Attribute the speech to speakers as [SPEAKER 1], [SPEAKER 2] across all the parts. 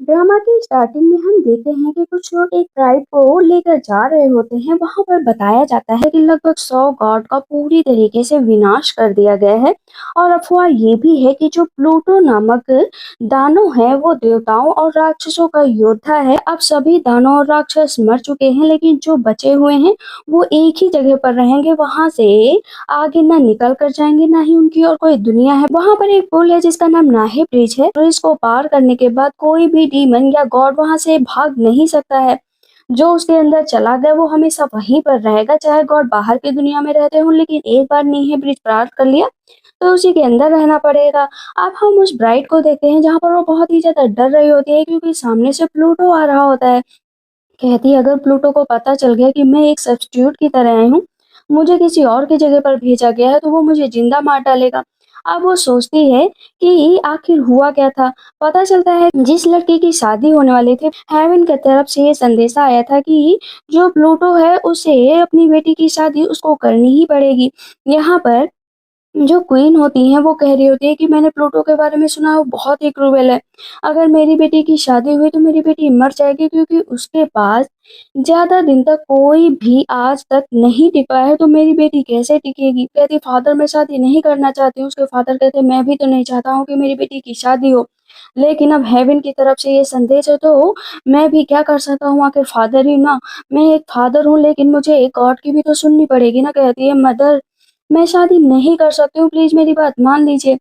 [SPEAKER 1] Drama की starting में हम देखते हैं कि कुछ लोग एक राइड को लेकर जा रहे होते हैं। वहां पर बताया जाता है कि लगभग 100 गॉड का पूरी तरीके से विनाश कर दिया गया है। और अफवाह ये भी है कि जो प्लूटो नामक दानव है वो देवताओं और राक्षसों का योद्धा है। अब सभी दानव और राक्षस मर चुके हैं, लेकिन जो बचे हुए हैं वो एक ही जगह पर रहेंगे। वहां से आगे ना निकल कर जाएंगे, ना ही उनकी और कोई दुनिया है। वहां पर एक पुल है जिसका नाम नाहे ब्रिज है। ब्रिज को पार करने के बाद कोई भी डीमन या गॉड वहां से भाग नहीं सकता है। जो उसके अंदर चला गया वो हमेशा वहीं पर रहेगा, चाहे गॉड बाहर की दुनिया में रहते हो। लेकिन एक बार नीहे ब्रिज पार कर लिया तो उसी के अंदर रहना पड़ेगा। अब हम उस ब्राइड को देखते हैं जहाँ पर वो बहुत ही ज्यादा डर रही होती है, क्योंकि सामने से प्लूटो आ रहा होता है। कहती है अगर प्लूटो को पता चल गया कि मैं एक सब्स्टिट्यूट की तरह आई हूँ, मुझे किसी और की जगह पर भेजा गया है, तो वो मुझे जिंदा मार डालेगा। अब वो सोचती है कि आखिर हुआ क्या था। पता चलता है जिस लड़की की शादी होने वाली थी, हेवन की तरफ से ये संदेशा आया था कि जो प्लूटो है उसे अपनी बेटी की शादी उसको करनी ही पड़ेगी। यहाँ पर जो क्वीन होती हैं वो कह रही होती है कि मैंने प्लूटो के बारे में सुना है, वो बहुत ही क्रूएल है। अगर मेरी बेटी की शादी हुई तो मेरी बेटी मर जाएगी, क्योंकि उसके पास ज्यादा दिन तक कोई भी आज तक नहीं टिका है, तो मेरी बेटी कैसे टिकेगी। कहती फादर मैं शादी नहीं करना चाहती हूँ। उसके फादर कहते मैं भी तो नहीं चाहता हूँ कि मेरी बेटी की शादी हो, लेकिन अब हेवन की तरफ से ये संदेश है तो मैं भी क्या कर सकता हूँ। आखिर फादर ही ना, मैं एक फादर हूँ, लेकिन मुझे एक गॉड की भी तो सुननी पड़ेगी ना। कहती है मदर मैं शादी नहीं कर सकती हूँ, प्लीज मेरी बात मान लीजिए।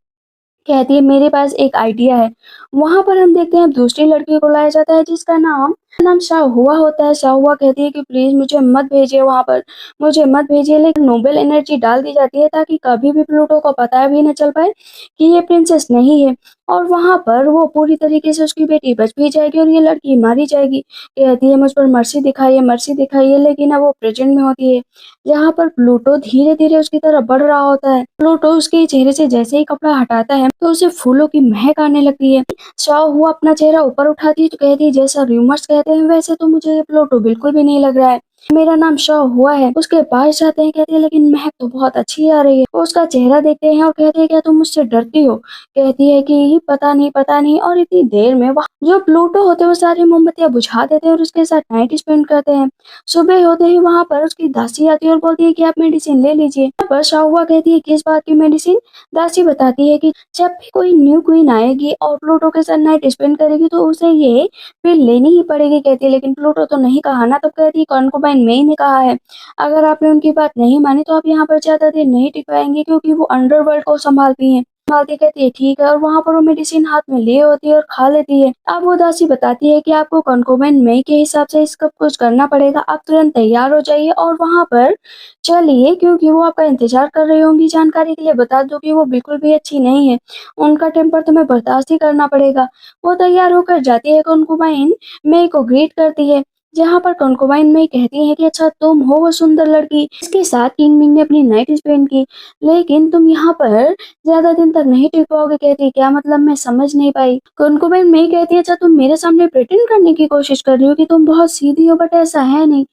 [SPEAKER 1] कहती है मेरे पास एक आइडिया है। वहां पर हम देखते हैं अब दूसरी लड़की को लाया जाता है जिसका नाम शाहुआ होता है। शाहुआ कहती है कि प्लीज मुझे मत भेजिए वहां पर, मुझे मत भेजिए। लेकिन नोबल एनर्जी डाल दी जाती है ताकि कभी भी प्लूटो को पता भी न चल पाए कि ये प्रिंसेस नहीं है। और वहां पर वो पूरी तरीके से उसकी बेटी बच भी जाएगी और ये लड़की मारी जाएगी। कहती है मुझ पर मर्सी दिखाइए, लेकिन अब वो प्रेजेंट में होती है जहाँ पर प्लूटो धीरे धीरे उसकी तरफ बढ़ रहा होता है। प्लूटो उसके चेहरे से जैसे ही कपड़ा हटाता है तो उसे फूलों की महक आने लगती है। शाओ हुआ अपना चेहरा ऊपर उठाती है तो कहती है जैसा रूमर्स कहते हैं वैसे तो मुझे ये प्लूटो बिल्कुल भी नहीं लग रहा है। मेरा नाम शाओ हुआ है। उसके पास जाते हैं, कहती है लेकिन महक तो बहुत अच्छी आ रही है। वो उसका चेहरा देखते हैं और कहते हैं क्या तुम मुझसे डरती हो। कहती है कि पता नहीं। और इतनी देर में वहाँ जो प्लूटो होते हैं वो सारी मोमबत्तियां बुझा देते हैं और उसके साथ नाइट स्पेंड करते हैं। सुबह होते ही वहां पर उसकी दासी आती है और बोलती है कि आप मेडिसिन ले लीजिए। यहाँ पर शाहुआ कहती है किस बात की मेडिसिन। दासी बताती है कि जब भी कोई न्यू क्वीन आएगी और प्लूटो के साथ नाइट स्पेंड करेगी तो उसे ये पिल लेनी ही पड़ेगी। कहती है लेकिन प्लूटो तो नहीं कहा ना। तब कहती है कॉन्कुबाइन में ही ने कहा है, अगर आपने उनकी बात नहीं मानी तो आप यहाँ पर ज्यादा देर नहीं टिक पाएंगे, क्योंकि वो अंडरवर्ल्ड को संभालती हैं। संभालती कहती है ठीक है, और वहां पर वो मेडिसिन हाथ में लिए होती है और खा लेती है। अब वो दासी बताती है कि आपको कॉन्कुबाइन में के हिसाब से इसका कुछ करना पड़ेगा। आप तुरंत तैयार हो जाइए और वहां पर चलिए, क्योंकि वो आपका इंतजार कर रही होंगी। जानकारी के लिए बता दो कि वो बिल्कुल भी अच्छी नहीं है, उनका टेम्पर तुम्हें बर्दाश्त ही करना पड़ेगा। वो तैयार होकर जाती है, कंकुबाइन मेई को ग्रीट करती है, जहाँ पर कंकुबाइन मेई कहती है कि अच्छा तुम हो वो सुंदर लड़की इसके साथ किंग मिंग ने अपनी नाइट स्पेंड की, लेकिन तुम यहाँ पर ज्यादा दिन तक नहीं टिक पाओगे। कहती है क्या मतलब, मैं समझ नहीं पाई। कंकुबाइन मेई कहती है अच्छा तुम मेरे सामने प्रिटेंड करने की कोशिश कर रही हो कि तुम बहुत सीधी हो, बट ऐसा है नहीं।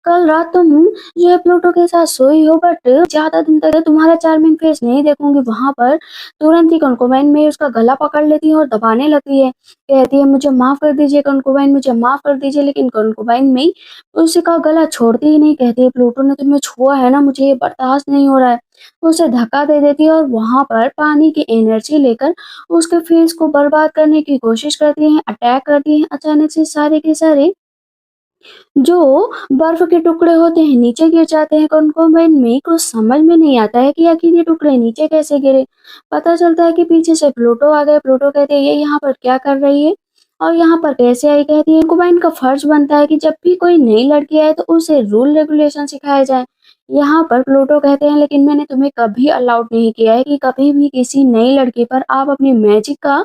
[SPEAKER 1] कल रात तुम जो है प्लूटो के साथ सोई हो, बट ज्यादा दिन तक तुम्हारा चार्मिंग फेस नहीं देखूंगी। वहां पर तुरंत ही कंकुबाइन में उसका गला पकड़ लेती है और दबाने लगती है। कहती है मुझे माफ कर दीजिए कंकुबाइन, मुझे माफ कर दीजिए। लेकिन कंकुबाइन में उसका गला छोड़ती ही नहीं। कहती है प्लूटो ने तुम्हें छुआ है ना, मुझे ये बर्दाश्त नहीं हो रहा है। उसे धक्का दे देती है और वहां पर पानी की एनर्जी लेकर उसके फेस को बर्बाद करने की कोशिश करती है, अटैक करती है। अचानक से सारे के सारे जो बर्फ के टुकड़े होते हैं नीचे गिर जाते हैं। कंकुबाइन में को समझ में नहीं आता है कि आखिर ये टुकड़े नीचे कैसे गिरे। पता चलता है कि पीछे से प्लूटो आ गए। प्लूटो कहते हैं ये यहाँ पर क्या कर रही है और यहाँ पर कैसे आई। कहती है कंकुबाइन का फर्ज बनता है कि जब भी कोई नई लड़की आए तो उसे रूल रेगुलेशन सिखाया जाए। यहाँ पर प्लूटो कहते हैं लेकिन मैंने तुम्हें कभी अलाउड नहीं किया है कि कभी भी किसी नई लड़की पर आप अपनी मैजिक का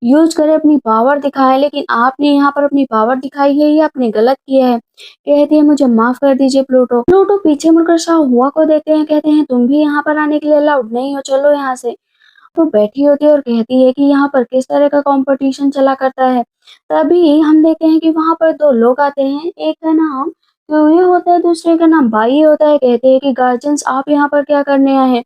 [SPEAKER 1] यूज करें, अपनी पावर दिखाएं। लेकिन आपने यहाँ पर अपनी पावर दिखाई है, ये आपने गलत किया है। कहती है मुझे माफ कर दीजिए प्लूटो। प्लूटो पीछे मुड़कर शाहुआ को देखते हैं, कहते हैं तुम भी यहाँ पर आने के लिए अलाउड नहीं हो, चलो यहाँ से। वो बैठी होती है और कहती है कि यहाँ पर किस तरह का कंपटीशन चला करता है। तभी हम देखते हैं कि वहां पर दो लोग आते हैं, एक का नाम क्यूई होता है, दूसरे का नाम बाई होता है। कहते हैं कि गार्जियंस आप यहाँ पर क्या करने आए हैं।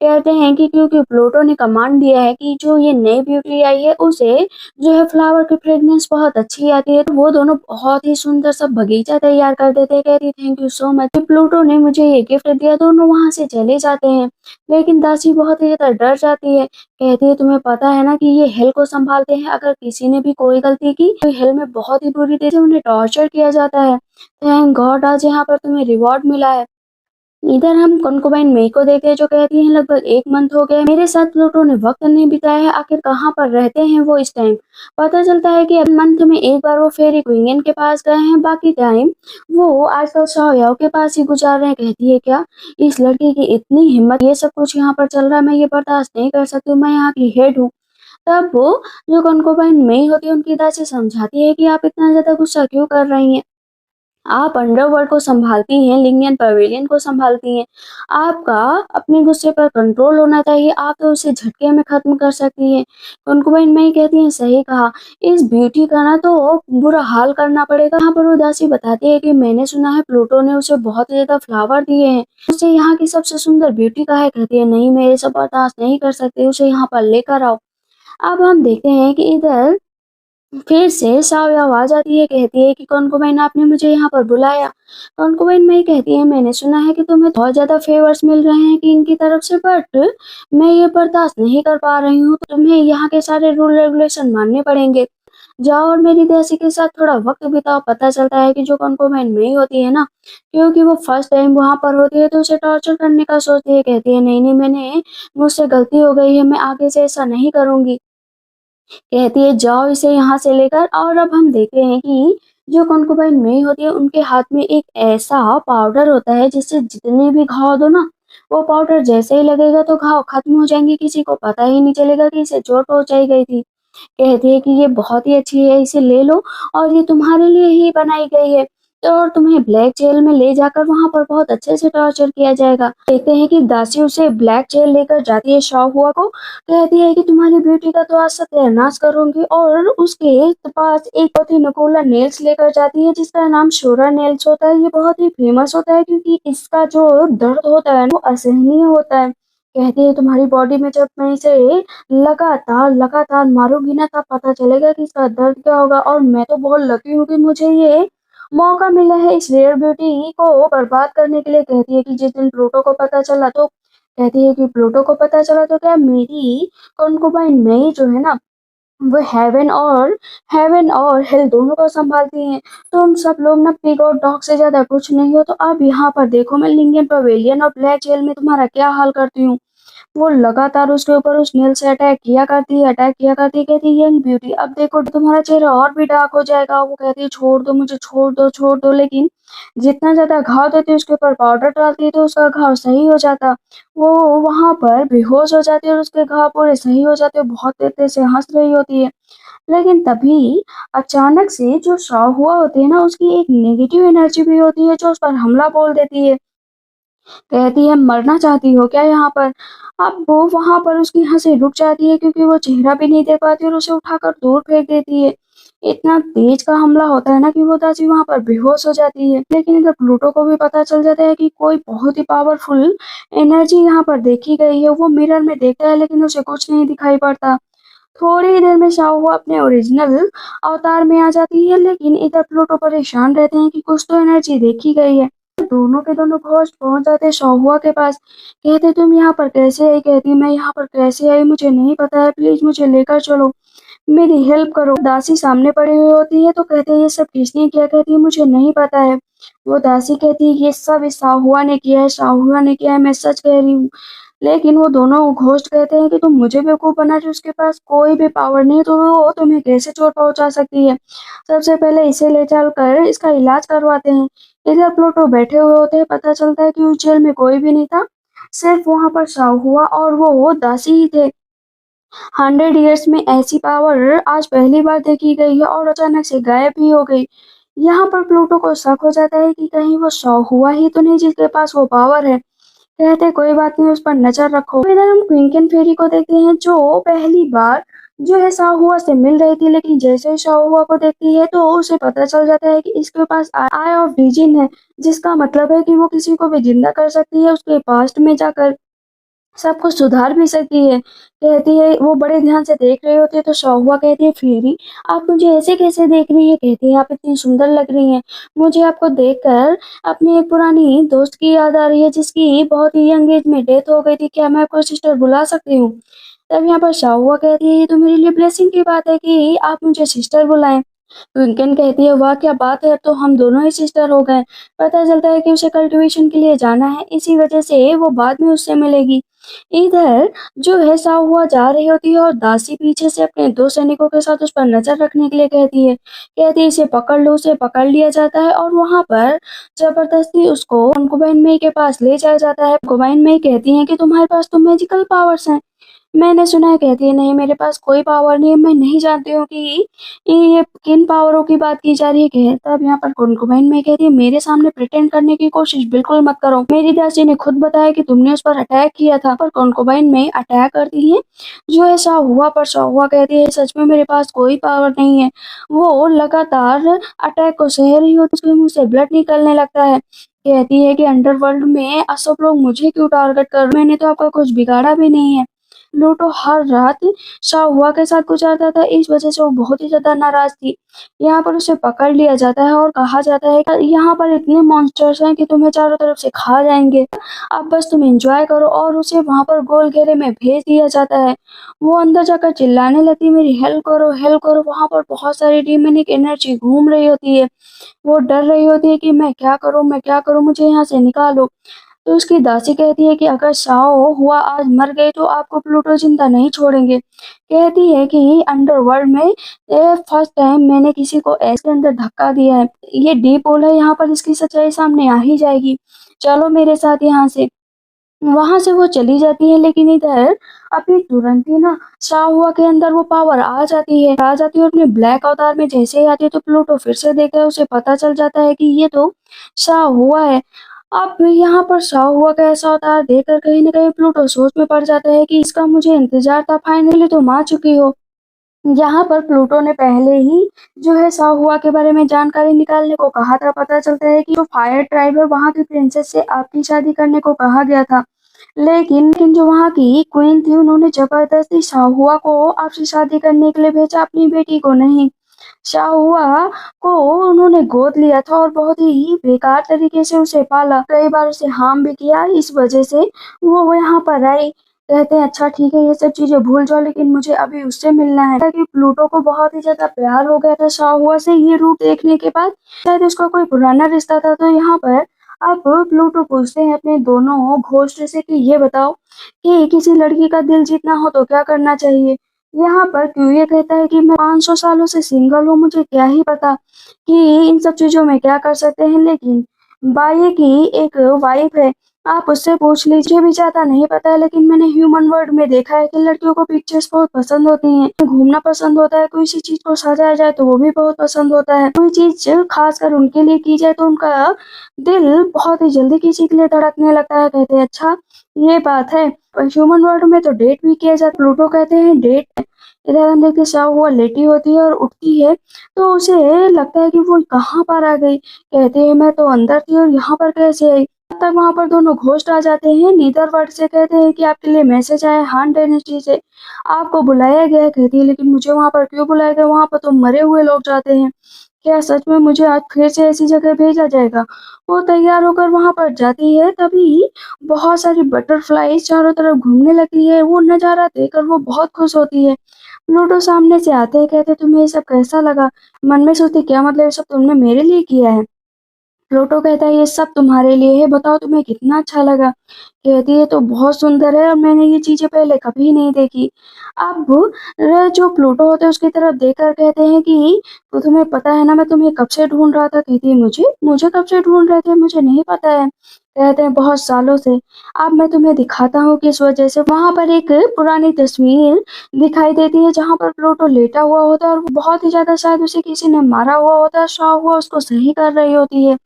[SPEAKER 1] कहते हैं कि क्योंकि प्लूटो ने कमांड दिया है कि जो ये नई ब्यूटी आई है उसे जो है फ्लावर की फ्रेग्रेंस बहुत अच्छी आती है, तो वो दोनों बहुत ही सुंदर सा बगीचा तैयार कर देते हैं। कहती thank you so much, Pluto ने मुझे ये गिफ्ट दिया। दोनों वहाँ से चले जाते हैं, लेकिन दासी बहुत ही ज्यादा डर जाती है। कहती है तुम्हें पता है ना कि ये हेल को संभालते हैं, अगर किसी ने भी कोई गलती की तो हेल में बहुत ही बुरी तरह से उन्हें टॉर्चर किया जाता है। थैंक गॉड आज यहाँ पर तुम्हें रिवॉर्ड मिला है। इधर हम कंकुबाइन मई को देखे जो कहती हैं लगभग 1 मंथ हो गया मेरे साथ प्लूटो ने वक्त नहीं बिताया है, आखिर कहाँ पर रहते हैं वो इस टाइम। पता चलता है कि अब मंथ में एक बार वो फेरी क्वीन के पास गए हैं, बाकी टाइम वो आजकल शाओयाओ के पास ही गुजार रहे हैं। कहती है क्या इस लड़की की इतनी हिम्मत, ये सब कुछ यहाँ पर चल रहा है, मैं ये बर्दाश्त नहीं कर सकती हूँ, मैं यहाँ की हेड हूँ। तब वो जो कंकुबाइन मई होती है उनकी दासी समझाती है कि आप इतना ज्यादा गुस्सा क्यों कर रही हैं, आप अंडरवर्ल्ड को संभालती हैं, लिंगियन पवेलियन को संभालती हैं। आपका अपने गुस्से पर कंट्रोल होना चाहिए, आप तो उसे झटके में खत्म कर सकती हैं। कंकुबाइन मई कहती हैं सही कहा, इस ब्यूटी का ना तो बुरा हाल करना पड़ेगा। यहाँ पर उदासी बताती है कि मैंने सुना है प्लूटो ने उसे बहुत ज्यादा फ्लावर दिए हैं, उसे यहाँ की सबसे सुंदर ब्यूटी का है। कहती है नहीं, मैं ये सब बर्दाश्त नहीं कर सकती, उसे यहाँ पर लेकर आओ। अब हम देखते हैं कि इधर फिर से साव आवाज आती है, कहती है कि कॉन्कुबाइन आपने मुझे यहाँ पर बुलाया। कॉन्कुबाइन मई कहती है मैंने सुना है कि तुम्हें बहुत ज्यादा फेवर्स मिल रहे हैं किंग की तरफ से, बट मैं ये बर्दाश्त नहीं कर पा रही हूँ, तो तुम्हें यहाँ के सारे रूल रेगुलेशन मानने पड़ेंगे। जाओ और मेरी दासी के साथ थोड़ा वक्त बिताओ। पता चलता है कि जो कॉन्कुबाइन मई होती है ना, क्योंकि वो फर्स्ट टाइम वहां पर होती है तो उसे टॉर्चर करने का सोचती है। कहती है नहीं नहीं, मैंने मुझसे गलती हो गई है, मैं आगे से ऐसा नहीं करूंगी। कहती है जाओ इसे यहाँ से लेकर। और अब हम देखते हैं कि जो कंकुबाइन मेई होती है उनके हाथ में एक ऐसा पाउडर होता है जिससे जितने भी घाव दो ना, वो पाउडर जैसे ही लगेगा तो घाव खत्म हो जाएंगे, किसी को पता ही नहीं चलेगा कि इसे चोट पहुंचाई गई थी। कहती है कि ये बहुत ही अच्छी है, इसे ले लो और ये तुम्हारे लिए ही बनाई गई है। तो और तुम्हें ब्लैक जेल में ले जाकर वहां पर बहुत अच्छे से टॉर्चर किया जाएगा। देखते हैं कि दासी उसे ब्लैक जेल लेकर जाती है शाओहुआ को। कहती है कि तुम्हारी ब्यूटी का तो आज सत्यानाश करूंगी, और उसके पास एक बहुत ही नकोला नेल्स लेकर जाती है जिसका नाम शोरा नेल्स होता है। ये बहुत ही फेमस होता है क्योंकि इसका जो दर्द होता है वो असहनीय होता है। कहती है तुम्हारी बॉडी में जब मैं इसे लगातार लगातार मारूंगी ना, तब पता चलेगा कि इसका दर्द क्या होगा। और मैं तो बहुत लकी हूँ कि मुझे ये मौका मिला है इस रेयर ब्यूटी को बर्बाद करने के लिए। कहती है कि जिस दिन प्लूटो को पता चला तो कहती है कि प्लूटो को पता चला तो क्या मेरी कंकुबाइन मई जो है ना, वो हेवन और हेल दोनों को संभालती हैं। तुम सब लोग ना पिग और डॉग से ज्यादा कुछ नहीं हो। तो अब यहाँ पर देखो मैं लिंगियन पवेलियन और ब्लैक जेल में तुम्हारा क्या हाल करती हूँ। वो लगातार उसके ऊपर उस नील से अटैक किया करती है। कहती है यंग ब्यूटी अब देखो तुम्हारा चेहरा और भी डार्क हो जाएगा। वो कहती है छोड़ दो मुझे, छोड़ दो, लेकिन जितना ज्यादा घाव देती है उसके ऊपर पाउडर डालती है तो उसका घाव सही हो जाता। वो वहां पर बेहोश हो जाती है और उसके घाव पूरे सही हो जाते हैं। बहुत तेज से हंस रही होती है, लेकिन तभी अचानक से जो शॉ हुआ होती है ना, उसकी एक नेगेटिव एनर्जी भी होती है जो उस पर हमला बोल देती है। कहती है मरना चाहती हो क्या यहाँ पर। अब वो वहां पर उसकी हंसी रुक जाती है क्योंकि वो चेहरा भी नहीं देख पाती और उसे उठाकर दूर फेंक देती है। इतना तेज का हमला होता है ना कि वो दासी वहां पर बेहोश हो जाती है। लेकिन इधर प्लूटो को भी पता चल जाता है कि कोई बहुत ही पावरफुल एनर्जी यहाँ पर देखी गई है। वो मिरर में देखता है लेकिन उसे कुछ नहीं दिखाई पड़ता। थोड़ी ही देर में शाओहुआ अपने ओरिजिनल अवतार में आ जाती है, लेकिन इधर प्लूटो परेशान रहते हैं कि कुछ तो एनर्जी देखी गई है। दोनों के दोनों घोस्ट पहुंच जाते शाओहुआ के पास। कहते तुम यहाँ पर कैसे आई। कहती मैं यहाँ पर कैसे आई मुझे नहीं पता है, प्लीज मुझे लेकर चलो, मेरी हेल्प करो। दासी सामने पड़ी हुई होती है तो कहते हैं ये सब किसने किया। कहती है मुझे नहीं पता है। वो दासी कहती है ये सब इस शाओहुआ ने किया है, शाओहुआ ने किया है, मैं सच कह रही हूँ। लेकिन वो दोनों घोस्ट कहते हैं कि तुम मुझे बेवकूफ बना रही हो, उसके पास कोई भी पावर नहीं है तो वो तुम्हें कैसे चोट पहुंचा सकती है। सबसे पहले इसे ले चल कर इसका इलाज करवाते हैं। इधर प्लूटो बैठे हुए होते हैं, पता चलता है कि उस जेल में कोई भी नहीं था, सिर्फ वहां पर शाओहुआ और वो दासी ही थे। 100 ईयर्स में ऐसी पावर आज पहली बार देखी गई है और अचानक से गायब भी हो गई। यहाँ पर प्लूटो को शक हो जाता है कि कहीं वो शाओहुआ ही तो नहीं जिसके पास वो पावर है। कहते कोई बात नहीं, उस पर नजर रखो। इधर हम क्विंकन फेरी को देखते हैं जो पहली बार जो है शाओहुआ से मिल रही थी, लेकिन जैसे ही शाओहुआ को देखती है तो उसे पता चल जाता है कि इसके पास आई ऑफ विजन है, जिसका मतलब है कि वो किसी को भी जिंदा कर सकती है उसके पास्ट में जाकर। सब कुछ सुधार भी सकती है। कहती है वो बड़े ध्यान से देख रही होती है तो शौहुआ कहती है फेरी आप मुझे ऐसे कैसे देख रही हैं? कहती है आप इतनी सुंदर लग रही हैं। मुझे आपको देखकर अपनी एक पुरानी दोस्त की याद आ रही है जिसकी बहुत ही यंग एज में डेथ हो गई थी। क्या मैं आपको सिस्टर बुला सकती हूँ? तब यहाँ पर शौहुआ कहती है ये तो मेरे लिए ब्लेसिंग की बात है कि आप मुझे सिस्टर बुलाएं। ट्विंकल कहती है वाह क्या बात है अब तो हम दोनों ही सिस्टर हो गए। पता चलता है कि उसे कल्टीवेशन के लिए जाना है इसी वजह से वो बाद में उससे मिलेगी। इधर जो है साहुआ जा रही होती है और दासी पीछे से अपने दो सैनिकों के साथ उस पर नजर रखने के लिए कहती है इसे पकड़ लो। उसे पकड़ लिया जाता है और वहां पर जबरदस्ती उसको कंकुबाइन मेई के पास ले जाया जाता है। कंकुबाइन मेई कहती है कि तुम्हारे पास तो मैजिकल पावर्स हैं। मैंने सुना है। कहती है नहीं मेरे पास कोई पावर नहीं है। मैं नहीं जानती हूँ कि ये किन पावरों की बात की जा रही है। तब यहाँ पर कुनकुबैन में कहती है मेरे सामने प्रिटेंड करने की कोशिश बिल्कुल मत करो। मेरी दासी ने खुद बताया कि तुमने उस पर अटैक किया था। पर कुनकुबैन में अटैक करती है जो ऐसा हुआ। पर शाहुआ कहती है सच में मेरे पास कोई पावर नहीं है। वो लगातार अटैक को सह रही होती है उसके मुंह से ब्लड निकलने लगता है। कहती है कि अंडरवर्ल्ड में सब लोग मुझे क्यों टारगेट कर रहे हैं? मैंने तो आपका कुछ बिगाड़ा भी नहीं है। प्लूटो हर रात शाहुआ के साथ गुजारता था इस वजह से वो बहुत ही ज्यादा नाराज थी। यहाँ पर उसे पकड़ लिया जाता है और कहा जाता है कि यहाँ पर इतने मॉन्स्टर्स हैं कि तुम्हें चारों तरफ से खा जाएंगे। अब बस तुम एंजॉय करो। और उसे वहां पर गोल घेरे में भेज दिया जाता है। वो अंदर जाकर चिल्लाने लगती है मेरी हेल्प करो हेल्प करो। वहां पर बहुत सारी डीमनिक एनर्जी घूम रही होती है। वो डर रही होती है कि मैं क्या करूं मुझे यहाँ से निकालो। तो उसकी दासी कहती है कि अगर शाओ हुआ आज मर गए तो आपको प्लूटो चिंता नहीं छोड़ेंगे। कहती है कि अंडरवर्ल्ड में फर्स्ट टाइम मैंने किसी को ऐसे अंदर धक्का दिया है। ये डीप होल है यहाँ पर इसकी सच्चाई सामने आ ही जाएगी। चलो मेरे साथ यहाँ से। वहां से वो चली जाती है लेकिन इधर अभी तुरंत ही ना शाहुआ के अंदर वो पावर आ जाती है और अपने ब्लैक अवतार में जैसे ही आती है तो प्लूटो फिर से देखता है। उसे पता चल जाता है कि ये तो शाहुआ है। अब यहाँ पर शाहुआ का ऐसा अवतार देखकर कहीं ना कहीं प्लूटो सोच में पड़ जाता है कि इसका मुझे इंतजार था। फाइनली तुम आ चुकी हो। यहाँ पर प्लूटो ने पहले ही जो है शाहुआ के बारे में जानकारी निकालने को कहा था। पता चलता है कि जो फायर ट्राइब है वहां की प्रिंसेस से आपकी शादी करने को कहा गया था। लेकिन जो वहाँ की क्वीन थी उन्होंने जबरदस्ती शाहुआ को आपसे शादी करने के लिए भेजा अपनी बेटी को नहीं। शाहुआ को उन्होंने गोद लिया था और बहुत ही बेकार तरीके से उसे पाला। कई बार उसे हार्म भी किया। इस वजह से वो यहाँ पर आई। कहते हैं अच्छा ठीक है ये सब चीजें भूल जाओ लेकिन मुझे अभी उससे मिलना है। ताकि प्लूटो को बहुत ही ज्यादा प्यार हो गया था शाहुआ से ये रूप देखने के बाद। शायद उसका कोई पुराना रिश्ता था। तो यहाँ पर अब प्लूटो पूछते हैं अपने दोनों घोस्ट से कि ये बताओ कि किसी लड़की का दिल जीतना हो तो क्या करना चाहिए। यहाँ पर क्यूए कहता है कि मैं 500 सालों से सिंगल हूँ। मुझे क्या ही पता कि इन सब चीजों में क्या कर सकते हैं। लेकिन बाये की एक वाइफ है आप उससे पूछ लीजिए। भी ज्यादा नहीं पता है लेकिन मैंने ह्यूमन वर्ल्ड में देखा है कि लड़कियों को पिक्चर्स बहुत पसंद होती हैं। घूमना पसंद होता है। कोई सी चीज को सजाया जाए तो वो भी बहुत पसंद होता है। कोई चीज खास कर उनके लिए की जाए तो उनका दिल बहुत ही जल्दी किसी के लिए धड़कने लगता है। कहते हैं अच्छा ये बात है। ह्यूमन वर्ल्ड में तो डेट भी किया जाता है। प्लूटो कहते हैं डेट। इधर हम देखते शाहुआ लेटी होती है और उठती है तो उसे लगता है कि वो कहाँ पर आ गई। कहते हैं मैं तो अंदर थी और यहाँ पर कैसे आई। तब तक वहां पर दोनों घोस्ट आ जाते हैं। नीदर वर्ड से कहते हैं कि आपके लिए मैसेज आया हान डायनेस्टी से आपको बुलाया गया है। कहती है लेकिन मुझे वहां पर क्यों बुलाया गया? वहां पर तो मरे हुए लोग जाते हैं। क्या सच में मुझे आज फिर से ऐसी जगह भेजा जाएगा? वो तैयार होकर वहां पर जाती है तभी बहुत सारी बटरफ्लाईज चारों तरफ घूमने लगती है। वो नजारा देखकर वो बहुत खुश होती है। प्लूटो सामने से आते हैं। कहते तुम्हें ये सब कैसा लगा? मन में सोचती क्या मतलब ये सब तुमने मेरे लिए किया है? प्लूटो कहता है ये सब तुम्हारे लिए है। बताओ तुम्हें कितना अच्छा लगा। कहती है तो बहुत सुंदर है और मैंने ये चीजें पहले कभी नहीं देखी। अब जो प्लूटो होते हैं उसकी तरफ देखकर कहते हैं कि तो तुम्हें पता है ना मैं तुम्हें कब से ढूंढ रहा था। कहती है मुझे मुझे कब से ढूंढ रहे थे? मुझे नहीं पता है। कहते हैं बहुत सालों से। अब मैं तुम्हें दिखाता हूँ किस वजह से। वहां पर एक पुरानी तस्वीर दिखाई देती है जहां पर प्लूटो लेटा हुआ होता है और वो बहुत ही ज्यादा शायद उसे किसी ने मारा हुआ होता है। शाहुआ उसको सही कर रही होती है।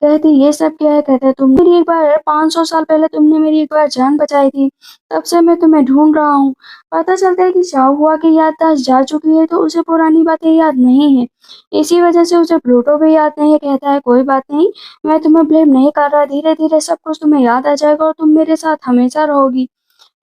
[SPEAKER 1] कहती ये सब क्या है? कहते तुमने मेरी एक बार 500 साल पहले तुमने मेरी एक बार जान बचाई थी। तब से मैं तुम्हें ढूंढ रहा हूँ। पता चलता है कि शाहुआ की याददाश्त जा चुकी है तो उसे पुरानी बातें याद नहीं है। इसी वजह से उसे प्लूटो भी याद नहीं है। कहता है कोई बात नहीं मैं तुम्हें ब्लेम नहीं कर रहा। धीरे धीरे सब कुछ तुम्हें याद आ जाएगा और तुम मेरे साथ हमेशा रहोगी।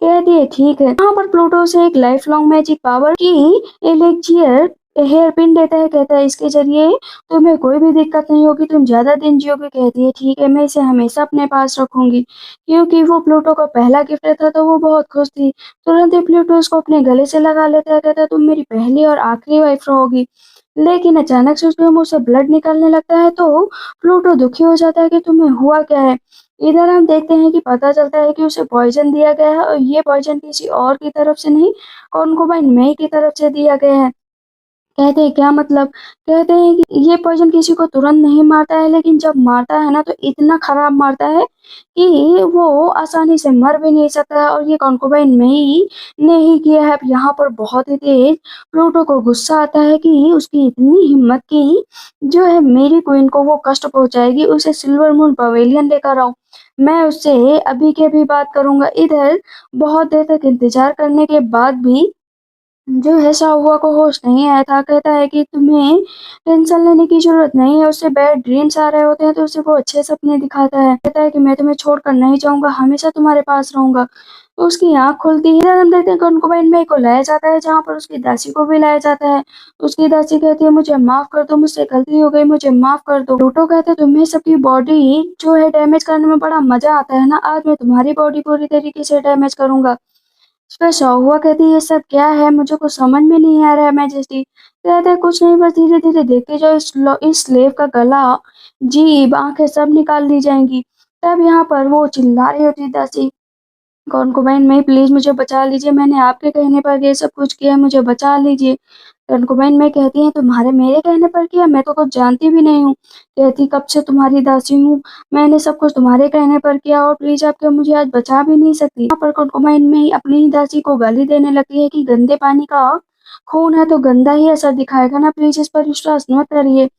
[SPEAKER 1] कहती है ठीक है। यहाँ पर प्लूटो से एक लाइफ लॉन्ग मैजिक पावर की एलेक्जियर हेयर पिन देता है। कहता है इसके जरिए तुम्हें कोई भी दिक्कत नहीं होगी, तुम ज्यादा दिन जियोगे। कहती है ठीक है, मैं इसे हमेशा अपने पास रखूंगी। क्योंकि वो प्लूटो का पहला गिफ्ट था तो वो बहुत खुश थी। तुरंत ही प्लूटो उसको अपने गले से लगा लेता है। कहता है तुम मेरी पहली और आखिरी वाइफ रहोगी। लेकिन अचानक से उसके मुंह से ब्लड निकलने लगता है तो प्लूटो दुखी हो जाता है कि तुम्हें हुआ क्या है। इधर हम देखते हैं कि पता चलता है कि उसे पॉइजन दिया गया है और ये पॉइजन किसी और की तरफ से नहीं, कॉन्कुबाइन मेई की तरफ से दिया गया है। कहते हैं क्या मतलब? कहते हैं कि ये पॉइजन किसी को तुरंत नहीं मारता है, लेकिन जब मारता है ना तो इतना खराब मारता है कि वो आसानी से मर भी नहीं सकता है, और ये कॉन्कुबाइन मेई ने ही किया है। अब यहाँ पर बहुत ही तेज प्लूटो को गुस्सा आता है कि उसकी इतनी हिम्मत की जो है मेरी क्वीन को वो कष्ट पहुंचाएगी। उसे सिल्वर मून पवेलियन लेकर आओ, मैं उससे अभी के अभी बात करूंगा। इधर बहुत देर तक इंतजार करने के बाद भी जो है शाहुआ को होश नहीं आया था। कहता है कि तुम्हें टेंशन लेने की जरूरत नहीं है। उससे बैड ड्रीम्स आ रहे होते हैं तो उसे वो अच्छे सपने दिखाता है। कहता है कि मैं तुम्हें छोड़कर नहीं जाऊंगा, हमेशा तुम्हारे पास रहूंगा। तो उसकी आंख खुलती है। इधर हम देखते हैं कॉन्कुबाइन मेई को लाया जाता है, जहाँ पर उसकी दासी को भी लाया जाता है। उसकी दासी कहती है मुझे माफ कर दो, मुझसे गलती हो गई, मुझे माफ कर दो। प्लूटो कहते हैं तुम्हें सबकी बॉडी जो है डैमेज करने में बड़ा मजा आता है ना, आज मैं तुम्हारी बॉडी पूरी तरीके से डैमेज करूंगा। उसका शाहुआ कहती है ये सब क्या है, मुझे कुछ समझ में नहीं आ रहा है मैजेस्टी। कहते हैं कुछ नहीं, बस धीरे धीरे देखते जाओ, इस स्लेव का गला, जीभ, आंखें सब निकाल ली जाएंगी। तब यहाँ पर वो चिल्ला रही होती है दासी कॉन्कुबाइन में, प्लीज मुझे बचा लीजिए, मैंने आपके कहने पर ये सब कुछ किया, मुझे बचा लीजिए। कॉन्कुबाइन में कहती है तुम्हारे मेरे कहने पर किया, मैं तो कुछ जानती भी नहीं हूँ। कहती कब से तुम्हारी दासी हूँ, मैंने सब कुछ तुम्हारे कहने पर किया, और प्लीज आप क्या मुझे आज बचा भी नहीं सकती। यहाँ पर कॉन्कुबाइन में ही अपनी ही दासी को गाली देने लगती है कि गंदे पानी का खून है तो गंदा ही असर दिखाएगा ना, प्लीज इस पर विश्वास मत करिए।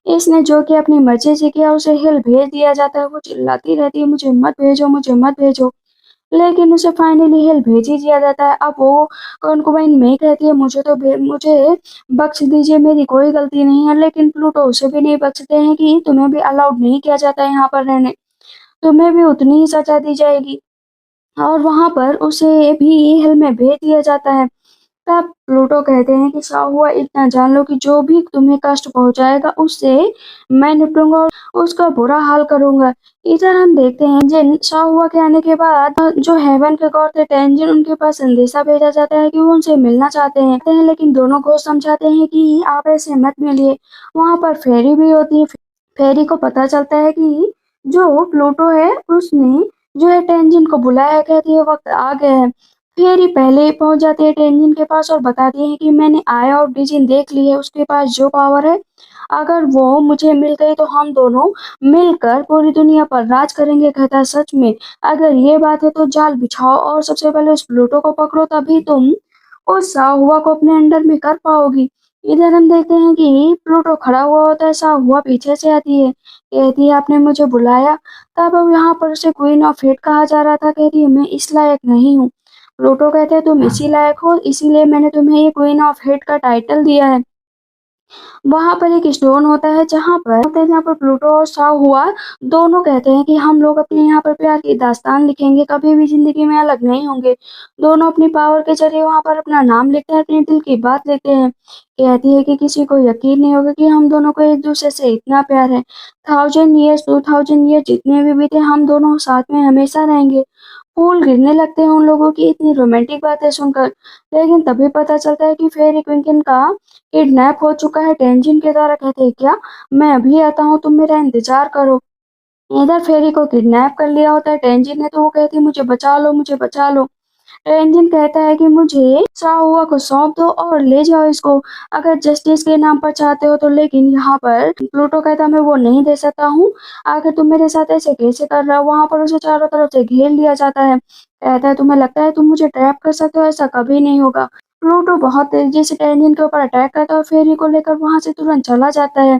[SPEAKER 1] इसने जो कि अपनी मर्जी से किया उसे हिल भेज दिया जाता है। वो चिल्लाती रहती है मुझे मत भेजो, मुझे मत भेजो, लेकिन उसे फाइनली हेल भेज ही दिया जाता है। अब वो कॉन्कुबाइन में कहती है मुझे बख्श दीजिए, मेरी कोई गलती नहीं है। लेकिन प्लूटो उसे भी नहीं बख्शते हैं कि तुम्हें भी अलाउड नहीं किया जाता है यहाँ पर रहने, तुम्हें भी उतनी ही सजा दी जाएगी। और वहां पर उसे भी हेल में भेज दिया जाता है। तब प्लूटो कहते हैं कि शाहुआ इतना जान लो कि जो भी तुम्हें कष्ट पहुंचाएगा उससे मैं निपटूंगा और उसका बुरा हाल करूंगा। इधर हम देखते हैं जिन शाहुआ के आने के बाद जो हेवन के गॉड थे टेंजिन, उनके पास संदेशा भेजा जाता है कि वो उनसे मिलना चाहते हैं, लेकिन दोनों को समझाते हैं कि आप ऐसे मत मिलिए। वहां पर फेरी भी होती है। फेरी को पता चलता है कि जो प्लूटो है उसने जो है टेंजिन को बुलाया, कहती है वक्त आ गया है। फेरी पहले ही पहुंच जाती है टेंजिन के पास और बताती है कि मैंने आया और डिजिन देख ली है, उसके पास जो पावर है अगर वो मुझे मिल गई तो हम दोनों मिलकर पूरी दुनिया पर राज करेंगे। कहता है सच में, अगर ये बात है तो जाल बिछाओ और सबसे पहले उस प्लूटो को पकड़ो, तभी तुम उस साहुआ को अपने अंडर में कर पाओगी। इधर हम देखते हैं कि प्लूटो खड़ा हुआ होता है, साहुआ पीछे से आती है, कहती है आपने मुझे बुलाया। तब अब यहाँ पर उसे क्वीन ऑफ हेट कहा जा रहा था। कहती है मैं इस लायक नहीं हूँ। प्लूटो कहते हैं तुम इसी लायक हो, इसीलिए मैंने तुम्हें ये क्वीन ऑफ हेट का टाइटल दिया है। वहां पर एक स्टोन होता है जहाँ पर प्लूटो और शाहुआ दोनों कहते हैं कि हम लोग अपने यहाँ पर प्यार की दास्तान लिखेंगे, कभी भी जिंदगी में अलग नहीं होंगे। दोनों अपनी पावर के जरिए वहां पर अपना नाम लिखते हैं, अपने दिल की बात लिखते हैं। कहती है कि किसी को यकीन नहीं होगा कि हम दोनों को एक दूसरे से इतना प्यार है। 1000 ईयर्स 2000 ईयर्स जितने भी बीते हम दोनों साथ में हमेशा रहेंगे। फूल गिरने लगते हैं उन लोगों की इतनी रोमांटिक बातें सुनकर। लेकिन तभी पता चलता है कि फेरी क्विंकन का किडनैप हो चुका है टेंजिन के द्वारा। कहते हैं क्या, मैं अभी आता हूँ, तुम मेरा इंतजार करो। इधर फेरी को किडनैप कर लिया होता है टेंजिन ने, तो वो कहती है मुझे बचा लो, मुझे बचा लो। रंजन कहता है कि मुझे शाहुआ को सौंप दो और ले जाओ इसको, अगर जस्टिस के नाम पर चाहते हो तो। लेकिन यहाँ पर प्लूटो कहता है मैं वो नहीं दे सकता हूँ, आखिर तुम मेरे साथ ऐसे कैसे कर रहे हो। वहां पर उसे चारों तरफ से घेर लिया जाता है। कहता है तुम्हें लगता है तुम मुझे ट्रैप कर सकते हो, ऐसा कभी नहीं होगा। प्लूटो बहुत तेजी से टेंजिन के ऊपर अटैक करता है और फेरी को लेकर वहां से तुरंत चला जाता है।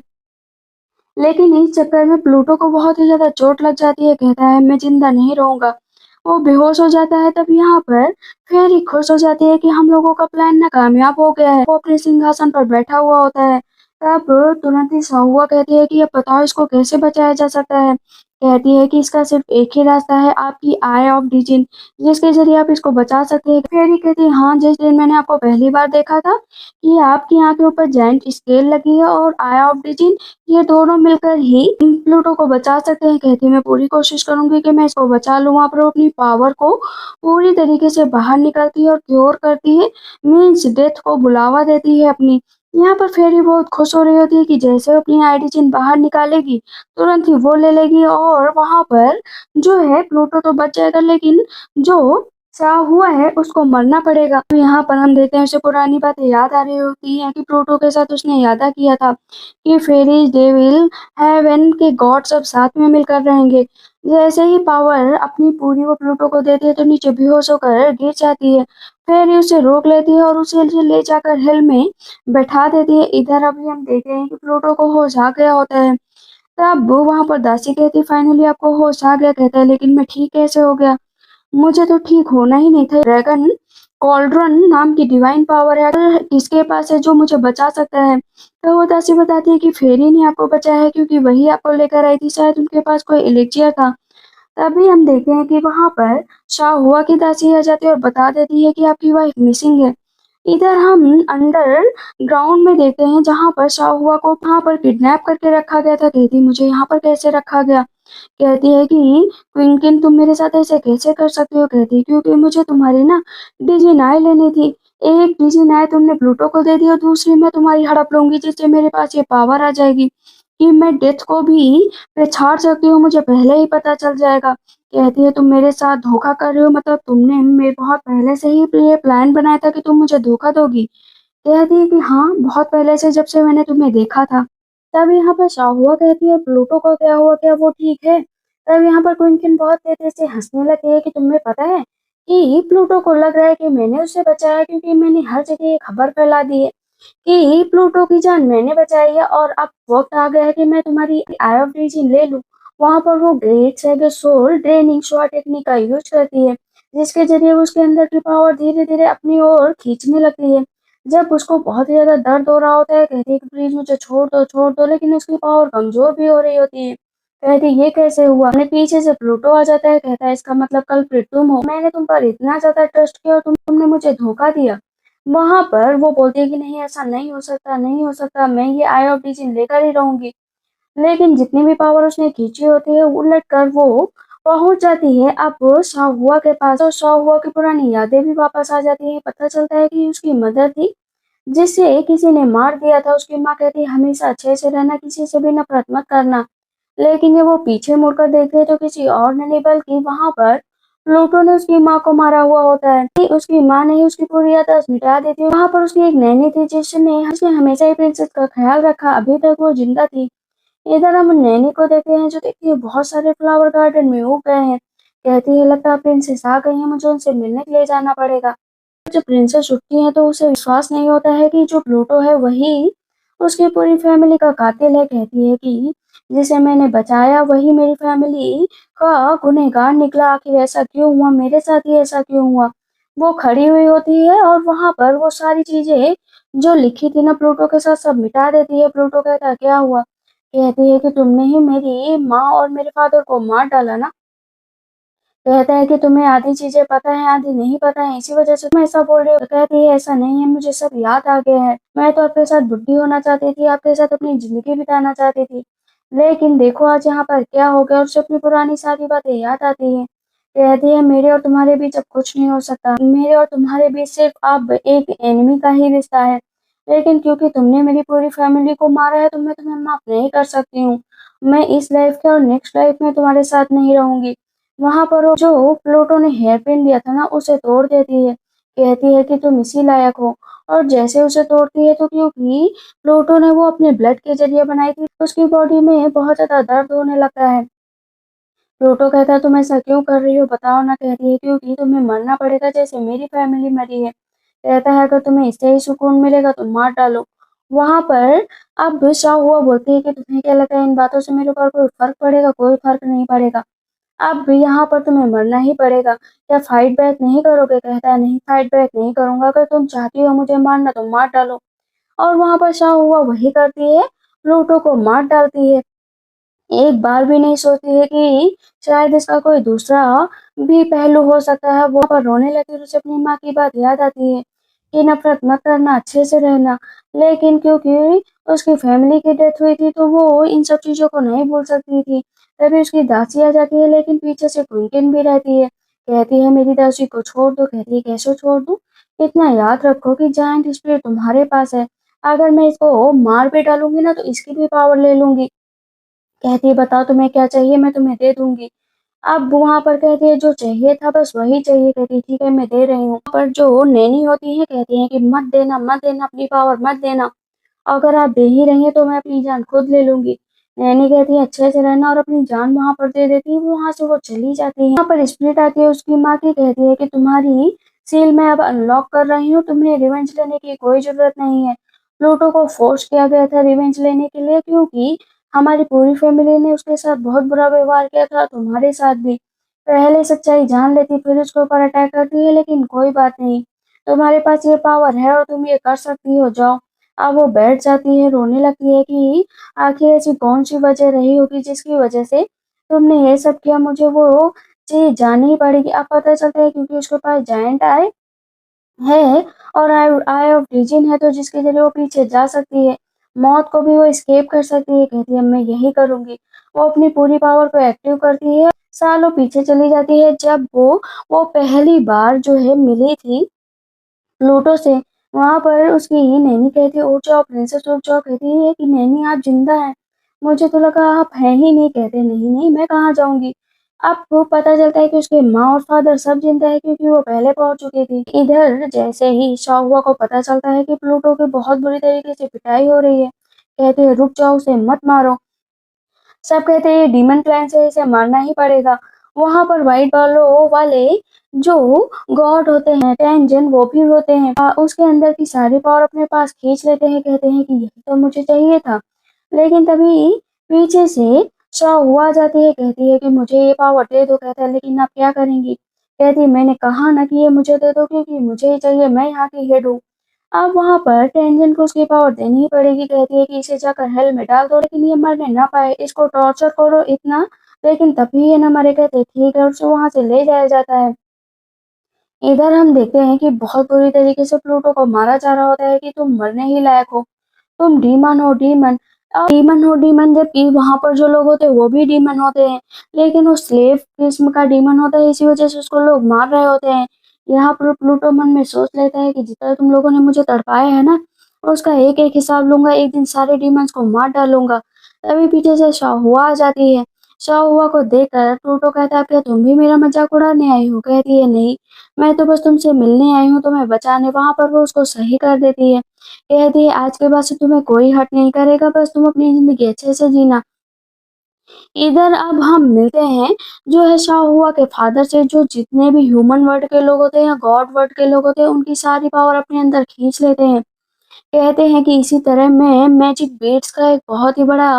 [SPEAKER 1] लेकिन इस चक्कर में प्लूटो को बहुत ही ज्यादा चोट लग जाती है। कहता है मैं जिंदा नहीं रहूंगा, वो बेहोश हो जाता है। तब यहाँ पर फेरी खुश हो जाती है कि हम लोगों का प्लान नाकामयाब हो गया है। वो अपने सिंहासन पर बैठा हुआ होता है। तब तुरंत ही साहुआ कहती है कि अब बताओ इसको कैसे बचाया जा सकता है। कहती है कि इसका सिर्फ एक ही रास्ता है, आपकी आई ऑफ डिजिन, जिसके ज़रिए आप इसको बचा सकते हैं। फेरी कहती है, हाँ, जिस दिन मैंने आपको पहली बार देखा था कि आपकी आँख के ऊपर जायंट स्केल लगी है और आई ऑफ डिजिन, ये दोनों मिलकर ही प्लूटो को बचा सकते हैं। कहती है, मैं पूरी कोशिश करूँगी कि मैं इसको बचा लूँ। वहाँ पर वो अपनी पावर को पूरी तरीके से बाहर निकालती है और क्योर करती है, मीन्स डेथ को बुलावा देती है अपनी। यहाँ पर फेरी बहुत खुश हो रही होती है कि जैसे वो अपनी आईडिजिन बाहर निकालेगी, तुरंत ही वो ले लेगी और वहाँ पर जो है प्लूटो तो बच जाएगा, लेकिन जो सा हुआ है उसको मरना पड़ेगा। तो यहाँ पर हम देखते हैं उसे पुरानी बातें याद आ रही होती हैं कि प्लूटो के साथ उसने वादा किया था कि फेरीज, डेविल, हेवन के गॉड सब साथ में मिलकर रहेंगे। जैसे ही पावर अपनी पूरी वो प्लूटो को देती है तो नीचे बेहोश होकर गिर जाती है। फेरी उसे रोक लेती है और उसे ले जाकर हिल में बैठा देती है। इधर अभी हम देख रहे हैं कि प्लूटो को होश आ गया होता है। तब वो वहाँ पर दासी कहती, फाइनली आपको होश आ गया। कहता है, लेकिन मैं ठीक कैसे हो गया? मुझे तो ठीक होना ही नहीं था। ड्रैगन कॉल्ड्रन नाम की डिवाइन पावर है, अगर किसके पास है जो मुझे बचा सकता है? तो वो दासी बताती है कि फेरी ने आपको बचाया है क्योंकि वही आपको लेकर आई थी, शायद उनके पास कोई एलिक्सियर था। तभी हम देखते हैं कि वहाँ पर शाहुआ की दासी आ जाती है और बता देती है कि आपकी वाइफ मिसिंग है। इधर हम अंडर ग्राउंड में देखते हैं जहाँ पर शाहुआ को वहाँ पर किडनैप करके रखा गया था। कहती, मुझे यहाँ पर कैसे रखा गया? कहती है कि क्विंकिन, तुम मेरे साथ ऐसे कैसे कर सकते हो? कहती है, क्योंकि मुझे तुम्हारी ना डिजिनाई लेनी थी। एक डिजिनाई तुमने प्लूटो को दे दी और दूसरी मैं तुम्हारी हड़प लूंगी, जिससे मेरे पास ये पावर आ जाएगी कि मैं डेथ को भी पछाड़ सकती हूँ, मुझे पहले ही पता चल जाएगा। कहती है, तुम मेरे साथ धोखा कर रहे हो, मतलब तुमने मैं बहुत पहले से ही ये प्लान बनाया था कि तुम मुझे धोखा दोगी। कहती है कि हाँ, बहुत पहले से, जब से मैंने तुम्हें देखा था। तब यहाँ पर शाहुआ कहती है, प्लूटो को क्या हुआ, क्या वो ठीक है? तब यहाँ पर क्विंकिन बहुत तेजी से हंसने लगती है कि तुम्हें पता है कि प्लूटो को लग रहा है कि मैंने उसे बचाया, क्योंकि मैंने हर जगह ये खबर फैला दी है कि प्लूटो की जान मैंने बचाई है और अब वक्त आ गया है कि मैं तुम्हारी आई ऑफ डिवीजन ले लूं। वहां पर वो great sage soul draining shot technique का यूज करती है, जिसके जरिए वो उसके अंदर की पावर धीरे धीरे अपनी ओर खींचने लगती है। जब उसको बहुत ही ज्यादा दर्द हो रहा होता है, कहती है कि प्लीज मुझे छोड़ दो, लेकिन उसकी पावर कमजोर भी हो रही होती है। कहती, ये कैसे हुआ? अपने पीछे से प्लूटो आ जाता है। कहता है, इसका मतलब कल तुम हो, मैंने तुम पर इतना ज्यादा ट्रस्ट किया और तुमने मुझे धोखा दिया। वहां पर वो बोलती है कि नहीं, ऐसा नहीं हो सकता, नहीं हो सकता, मैं ये आई ऑफ डिसीजन लेकर ही रहूंगी। लेकिन जितनी भी पावर उसने खींची होती है, उलट कर वो पहुंच जाती है अब शाहुआ के पास, और शाहुआ की पुरानी यादें भी वापस आ जाती है। पता चलता है कि उसकी मदर थी जिसे किसी ने मार दिया था। उसकी माँ कहती है, हमेशा अच्छे से रहना, किसी से भी नफरत मत करना। लेकिन जब वो पीछे मुड़कर देखते हैं तो किसी और ने नहीं, बल्कि वहां पर प्लूटो ने उसकी माँ को मारा हुआ होता है। कि उसकी माँ ने ही उसकी पूरी याददाश्त मिटा देती है। वहां पर उसकी एक नैनी थी जिसने हमेशा ही प्रिंसेस का ख्याल रखा, अभी तक वो जिंदा थी। इधर हम नैनी को देखते हैं जो देखती है बहुत सारे फ्लावर गार्डन में उग गए हैं। कहती है, लगता है प्रिंसेस आ गई है, मुझे उनसे मिलने के लिए जाना पड़ेगा। जब प्रिंसेस उठती है तो उसे विश्वास नहीं होता है कि जो प्लूटो है वही उसकी पूरी फैमिली का कातिल है। कहती है कि जिसे मैंने बचाया वही मेरी फैमिली का गुनहगार निकला, आखिर ऐसा क्यों हुआ, मेरे साथ ही ऐसा क्यों हुआ? वो खड़ी हुई होती है और वहां पर वो सारी चीजें जो लिखी थी ना प्लूटो के साथ सब मिटा देती है। प्लूटो कहता है, क्या हुआ? कहती है कि तुमने ही मेरी माँ और मेरे फादर को मार डाला ना। कहता है कि तुम्हें आधी चीजें पता है, आधी नहीं पता है, इसी वजह से तुम ऐसा बोल रहे हो। कहती है, ऐसा नहीं है, मुझे सब याद आ गया है। मैं तो आपके साथ बुढ़ी होना चाहती थी, आपके साथ अपनी जिंदगी बिताना चाहती थी, लेकिन देखो आज यहाँ पर क्या हो गया। और उसे अपनी पुरानी सारी बातें याद आती है। कहती है, मेरे और तुम्हारे बीच अब कुछ नहीं हो सकता, मेरे और तुम्हारे बीच सिर्फ अब एक एनिमी का ही रिश्ता है। लेकिन क्योंकि तुमने मेरी पूरी फैमिली को मारा है तो मैं तुम्हें माफ नहीं कर सकती हूँ। मैं इस लाइफ के और नेक्स्ट लाइफ में तुम्हारे साथ नहीं रहूंगी। वहां पर वो जो प्लूटो ने हेयर पिन दिया था ना उसे तोड़ देती है। कहती है कि तुम इसी लायक हो। और जैसे उसे तोड़ती है तो क्योंकि प्लूटो ने वो अपने ब्लड के जरिए बनाई थी, उसकी बॉडी में बहुत ज्यादा दर्द होने लगता है। प्लूटो कहता है, तुम ऐसा क्यों कर रही हो, बताओ ना। कहती है, क्योंकि तुम्हें मरना पड़ेगा जैसे मेरी फैमिली मरी है। कहता है, अगर तुम्हें इससे ही सुकून मिलेगा तो मार डालो। वहां पर अब शाह हुआ बोलती है कि तुम्हें क्या लगता है इन बातों से मेरे ऊपर कोई फर्क पड़ेगा? कोई फर्क नहीं पड़ेगा। अब यहाँ पर तुम्हें मरना ही पड़ेगा। क्या फाइट बैक नहीं करोगे? कहता है, नहीं, फाइट बैक नहीं करूंगा, अगर तुम चाहती हो मुझे मारना तो मार डालो। और वहां पर शाह हुआ वही करती है, प्लूटो को मार डालती है। एक बार भी नहीं सोचती है कि शायद इसका कोई दूसरा भी पहलू हो सकता है। वो पर रोने लगती है और उसे अपनी माँ की बात याद आती है कि नफरत मत करना, अच्छे से रहना। लेकिन क्योंकि उसकी फैमिली की डेथ हुई थी तो वो इन सब चीज़ों को नहीं भूल सकती थी। तभी उसकी दासी आ जाती है, लेकिन पीछे से ट्विंकिन भी रहती है। कहती है मेरी दासी को छोड़ दो। कहती है कैसे छोड़ दूँ? इतना याद रखो कि जायंट स्पिरिट तुम्हारे पास है। अगर मैं इसको मार भी डालूँगी ना तो इसकी भी पावर ले लूँगी। कहती है बताओ तुम्हें क्या चाहिए, मैं तुम्हें दे दूँगी। अब वहाँ पर कहती है जो चाहिए था बस वही चाहिए। कहती है ठीक है मैं दे रही हूँ। पर जो नैनी होती है कहती है कि मत देना, अपनी पावर मत देना। अगर आप दे ही रही हैं तो मैं अपनी जान खुद ले लूँगी। नैनी कहती है अच्छे से रहना और अपनी जान वहाँ पर दे देती है। वहाँ से वो चली जाती है। वहाँ पर स्पिरिट आती है उसकी माँ की। कहती है कि तुम्हारी सील मैं अब अनलॉक कर रही हूँ, तुम्हें रिवेंज लेने की कोई ज़रूरत नहीं है। प्लूटो को फोर्स किया गया था रिवेंज लेने के लिए, क्योंकि हमारी पूरी फैमिली ने उसके साथ बहुत बुरा व्यवहार किया था, तुम्हारे साथ भी। पहले सच्चाई जान लेती फिर उसके ऊपर अटैक करती है, लेकिन कोई बात नहीं, तुम्हारे पास ये पावर है और तुम ये कर सकती हो, जाओ। अब वो बैठ जाती है, रोने लगती है कि आखिर ऐसी कौन-सी वजह रही होगी जिसकी वजह से तुमने ये सब किया, मुझे वो चीज़ जाननी ही पड़ेगी। अब पता चलता है क्योंकि उसके पास जायंट आई है और आई आई ऑफ विजन है, तो जिसके ज़रिए वो पीछे जा सकती है। मौत को भी वो एस्केप कर सकती है। कहती है मैं यही करूँगी। वो अपनी पूरी पावर को एक्टिव करती है, सालों पीछे चली जाती है जब वो पहली बार जो है मिली थी प्लूटो से। वहाँ पर उसकी नैनी कहती है उठ जाओ प्रिंसेस उठ जाओ। कहती है कि नैनी आप जिंदा हैं, मुझे तो लगा आप हैं ही नहीं। कहते नहीं नहीं मैं कहाँ जाऊंगी। अब वो पता चलता है कि उसके माँ और फादर सब जिंदा है क्योंकि वो पहले पहुंच चुकी थी। इधर जैसे ही शाहुआ को पता चलता है कि प्लूटो की बहुत बुरी तरीके से पिटाई हो रही है, कहते हैं रुक जाओ उसे मत मारो। सब कहते हैं ये डीमन क्लैंस है, इसे मारना ही पड़ेगा। वहां पर व्हाइट बालों वाले जो गॉड होते हैं टेंजन वो भी होते हैं, उसके अंदर की सारी पावर अपने पास खींच लेते हैं। कहते हैं कि यही तो मुझे चाहिए था। लेकिन तभी पीछे से शाह आ जाती है। कहती है कि मुझे ये पावर दे दो। कहता है लेकिन आप क्या करेंगी? कहती है मैंने कहा ना कि ये मुझे दे दो, क्योंकि मुझे ही चाहिए, मैं यहाँ की हेड हूँ। अब वहाँ पर टेंजन को उसकी पावर देनी ही पड़ेगी। कहती है कि इसे जाकर हेल में डाल दो, लेकिन ये मरने ना पाए, इसको टॉर्चर करो इतना, लेकिन तभी ये न मरे। कहते ठीक है, और उसे वहां से ले जाया जाता है। इधर हम देखते हैं कि बहुत बुरी तरीके से प्लूटो को मारा जा रहा होता है कि तुम मरने ही लायक हो, तुम डीमन हो डीमन। अब डीमन हो डीमन, जबकि वहां पर जो लोग होते हैं वो भी डीमन होते हैं, लेकिन वो स्लेव किस्म का डीमन होता है, इसी वजह से उसको लोग मार रहे होते हैं। यहाँ पर प्लूटो मन में सोच लेता है कि जितना तुम लोगों ने मुझे तड़पाया है ना, उसका एक एक हिसाब लूंगा, एक दिन सारे डीमंस को मार डालूंगा। तभी पीछे से शाहुआ आ जाती है। शाहुआ को देखकर प्लूटो कहता है क्या तुम भी मेरा मजाक उड़ाने आई हो? कहती है नहीं, मैं तो बस तुमसे मिलने आई हूँ, तुम्हें बचाने। वहां पर वो उसको सही कर देती है। कहती है आज के बाद से तुम्हें कोई हर्ट नहीं करेगा, बस तुम अपनी जिंदगी अच्छे से जीना। इधर अब हम मिलते हैं जो है शाहुआ के फादर से, जो जितने भी ह्यूमन वर्ल्ड के लोग होते हैं या गॉड वर्ल्ड के लोग होते हैं उनकी सारी पावर अपने अंदर खींच लेते हैं। कहते हैं कि इसी तरह मैं मैजिक बीट्स का एक बहुत ही बड़ा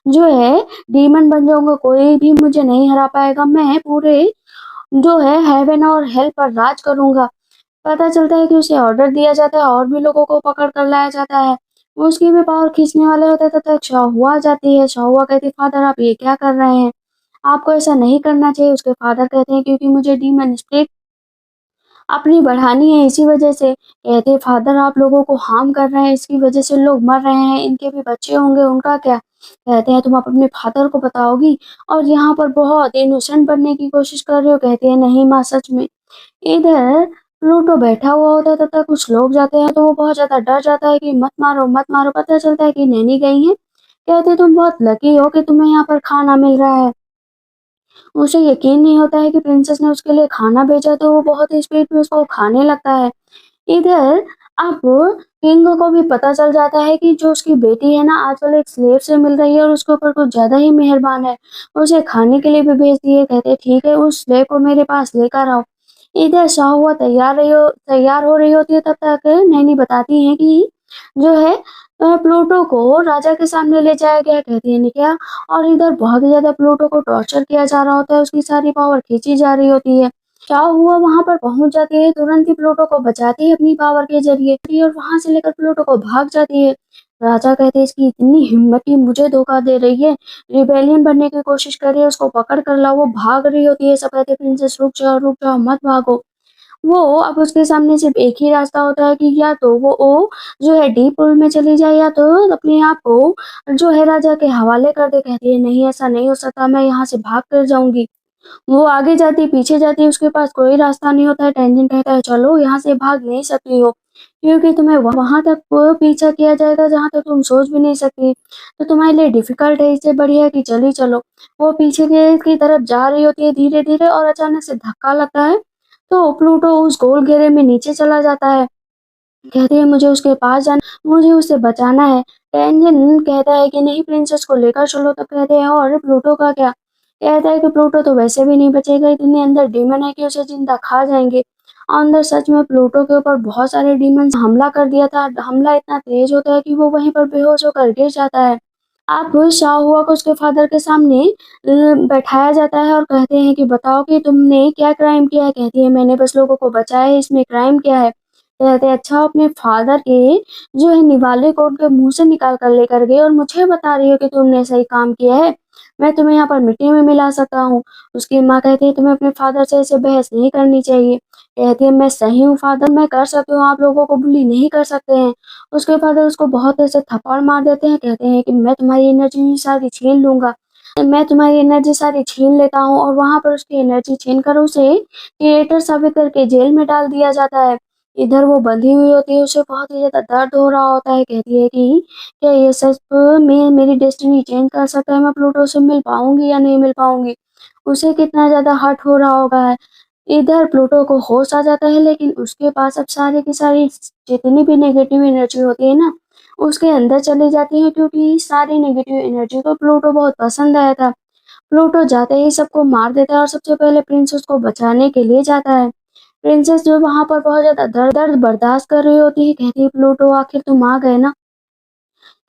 [SPEAKER 1] जो है डीमन बन जाऊंगा, कोई भी मुझे नहीं हरा पाएगा, मैं पूरे जो है हेवन और हेल पर राज करूंगा। पता चलता है कि उसे ऑर्डर दिया जाता है और भी लोगों को पकड़ कर लाया जाता है। वो उसकी भी पावर खींचने वाले होते हैं, तब तक शाहुआ आ जाती है। शाहुआ कहती है फादर आप ये क्या कर रहे हैं, आपको ऐसा नहीं करना चाहिए। उसके फादर कहते हैं क्योंकि मुझे डीमन स्पिरिट अपनी बढ़ानी है, इसी वजह से। कहते हैं फादर आप लोगों को हार्म कर रहे हैं, इसकी वजह से लोग मर रहे हैं, इनके भी बच्चे होंगे, उनका क्या? कहते हैं तुम अपने फादर को बताओगी और यहाँ पर बहुत इनोसेंट बनने की कोशिश कर रहे हो? कहते हैं नहीं माँ सच में। इधर प्लूटो बैठा हुआ होता है, तब तक कुछ लोग जाते हैं तो वो बहुत ज्यादा डर जाता है कि मत मारो मत मारो। पता चलता है कि नैनी गई है। कहते हैं तुम बहुत लकी हो कि तुम्हें यहाँ पर खाना मिल रहा है। उसे यकीन नहीं होता है कि प्रिंसेस ने उसके लिए खाना भेजा, तो वो बहुत ही स्पीड में उसको खाने लगता है। इधर अब किंग को भी पता चल जाता है कि जो उसकी बेटी है ना आजकल एक स्लेव से मिल रही है और उसके ऊपर कुछ ज्यादा ही मेहरबान है, उसे खाने के लिए भी भेज दिए। कहते ठीक है उस स्लेव को मेरे पास लेकर आओ। इधर शाहुआ तैयार हो रही होती है, तब तक नैनी बताती है कि जो है प्लूटो को राजा के सामने ले जाया गया। कहती है नहीं क्या? और इधर बहुत ही ज्यादा प्लूटो को टॉर्चर किया जा रहा होता है, उसकी सारी पावर खींची जा रही होती है। क्या हुआ वहां पर पहुंच जाती है, तुरंत ही प्लूटो को बचाती है अपनी पावर के जरिए और वहां से लेकर प्लूटो को भाग जाती है। राजा कहते हैं इसकी इतनी हिम्मत कि मुझे धोखा दे रही है, रिबेलियन बनने की कोशिश कर रही है, उसको पकड़ कर लाओ। वो भाग रही होती है, सब कहते हैं प्रिंसेस रुक जाओ, मत भागो। वो अब उसके सामने सिर्फ एक ही रास्ता होता है कि या तो वो जो है डीप पूल में चली जाए या तो अपने आप को जो है राजा के हवाले कर दे। कहती है नहीं, ऐसा नहीं हो सकता, मैं यहाँ से भाग कर जाऊंगी। वो आगे जाती पीछे जाती, उसके पास कोई रास्ता नहीं होता है। टेंजिन कहता है चलो यहाँ से भाग नहीं सकती हो, क्योंकि तुम्हें वहां तक पीछा किया जाएगा जहाँ तक तुम सोच भी नहीं सकती, तो तुम्हारे लिए डिफिकल्ट है, इससे बढ़िया कि चली चलो। वो पीछे की तरफ जा रही होती है धीरे धीरे, और अचानक से धक्का लगता है तो प्लूटो उस गोल घेरे में नीचे चला जाता है। कहती है मुझे उसके पास जाना, मुझे उसे बचाना है। टेंजिन कहता है कि नहीं, प्रिंसेस को लेकर चलो। तब कहते हैं और प्लूटो का क्या? कहता है कि प्लूटो तो वैसे भी नहीं बचेगा, इतने अंदर डीमन है कि उसे जिंदा खा जाएंगे। अंदर सच में प्लूटो के ऊपर बहुत सारे डीमंस हमला कर दिया था। हमला इतना तेज होता है कि वो वहीं पर बेहोश होकर गिर जाता है। आप शाओहुआ को उसके फादर के सामने बैठाया जाता है और कहते हैं कि बताओ कि तुमने क्या क्राइम किया है। कहती है मैंने बस लोगों को बचाया है, इसमें क्राइम क्या है? कहते हैं अच्छा, अपने फादर के जो है निवाले को उनके मुंह से निकाल कर लेकर गए और मुझे बता रही हो कि तुमने सही काम किया है? मैं तुम्हें यहाँ पर मिट्टी में मिला सकता हूँ। उसकी माँ कहती है तुम्हें अपने फादर से ऐसे बहस नहीं करनी चाहिए। कहती है मैं सही हूँ फादर, मैं कर सकती हूँ, आप लोगों को बुली नहीं कर सकते हैं। उसके फादर उसको बहुत ऐसे थप्पड़ मार देते हैं, कहते हैं कि मैं तुम्हारी एनर्जी सारी छीन लूंगा, मैं तुम्हारी एनर्जी सारी छीन लेता हूँ। और वहां पर उसकी एनर्जी छीन कर उसे क्रिएटर साबित करके जेल में डाल दिया जाता है। इधर वो बंधी हुई होती है, उसे बहुत ही ज्यादा दर्द हो रहा होता है। कहती है कि क्या ये सच में मेरी डेस्टिनी चेंज कर सकता है, मैं प्लूटो से मिल पाऊंगी या नहीं मिल पाऊंगी? उसे कितना ज्यादा हर्ट हो रहा होगा। इधर प्लूटो को होश आ जाता है, लेकिन उसके पास अब सारी की सारी जितनी भी नेगेटिव एनर्जी होती है ना, उसके अंदर चली जाती है, क्योंकि सारी नेगेटिव एनर्जी को प्लूटो बहुत पसंद आया था। प्लूटो जाते ही सबको मार देता है और सबसे पहले प्रिंसेस को बचाने के लिए जाता है। प्रिंसेस जो वहां पर बहुत ज्यादा दर्द बर्दाश्त कर रही होती है, कहती है प्लूटो आखिर तुम आ गए ना?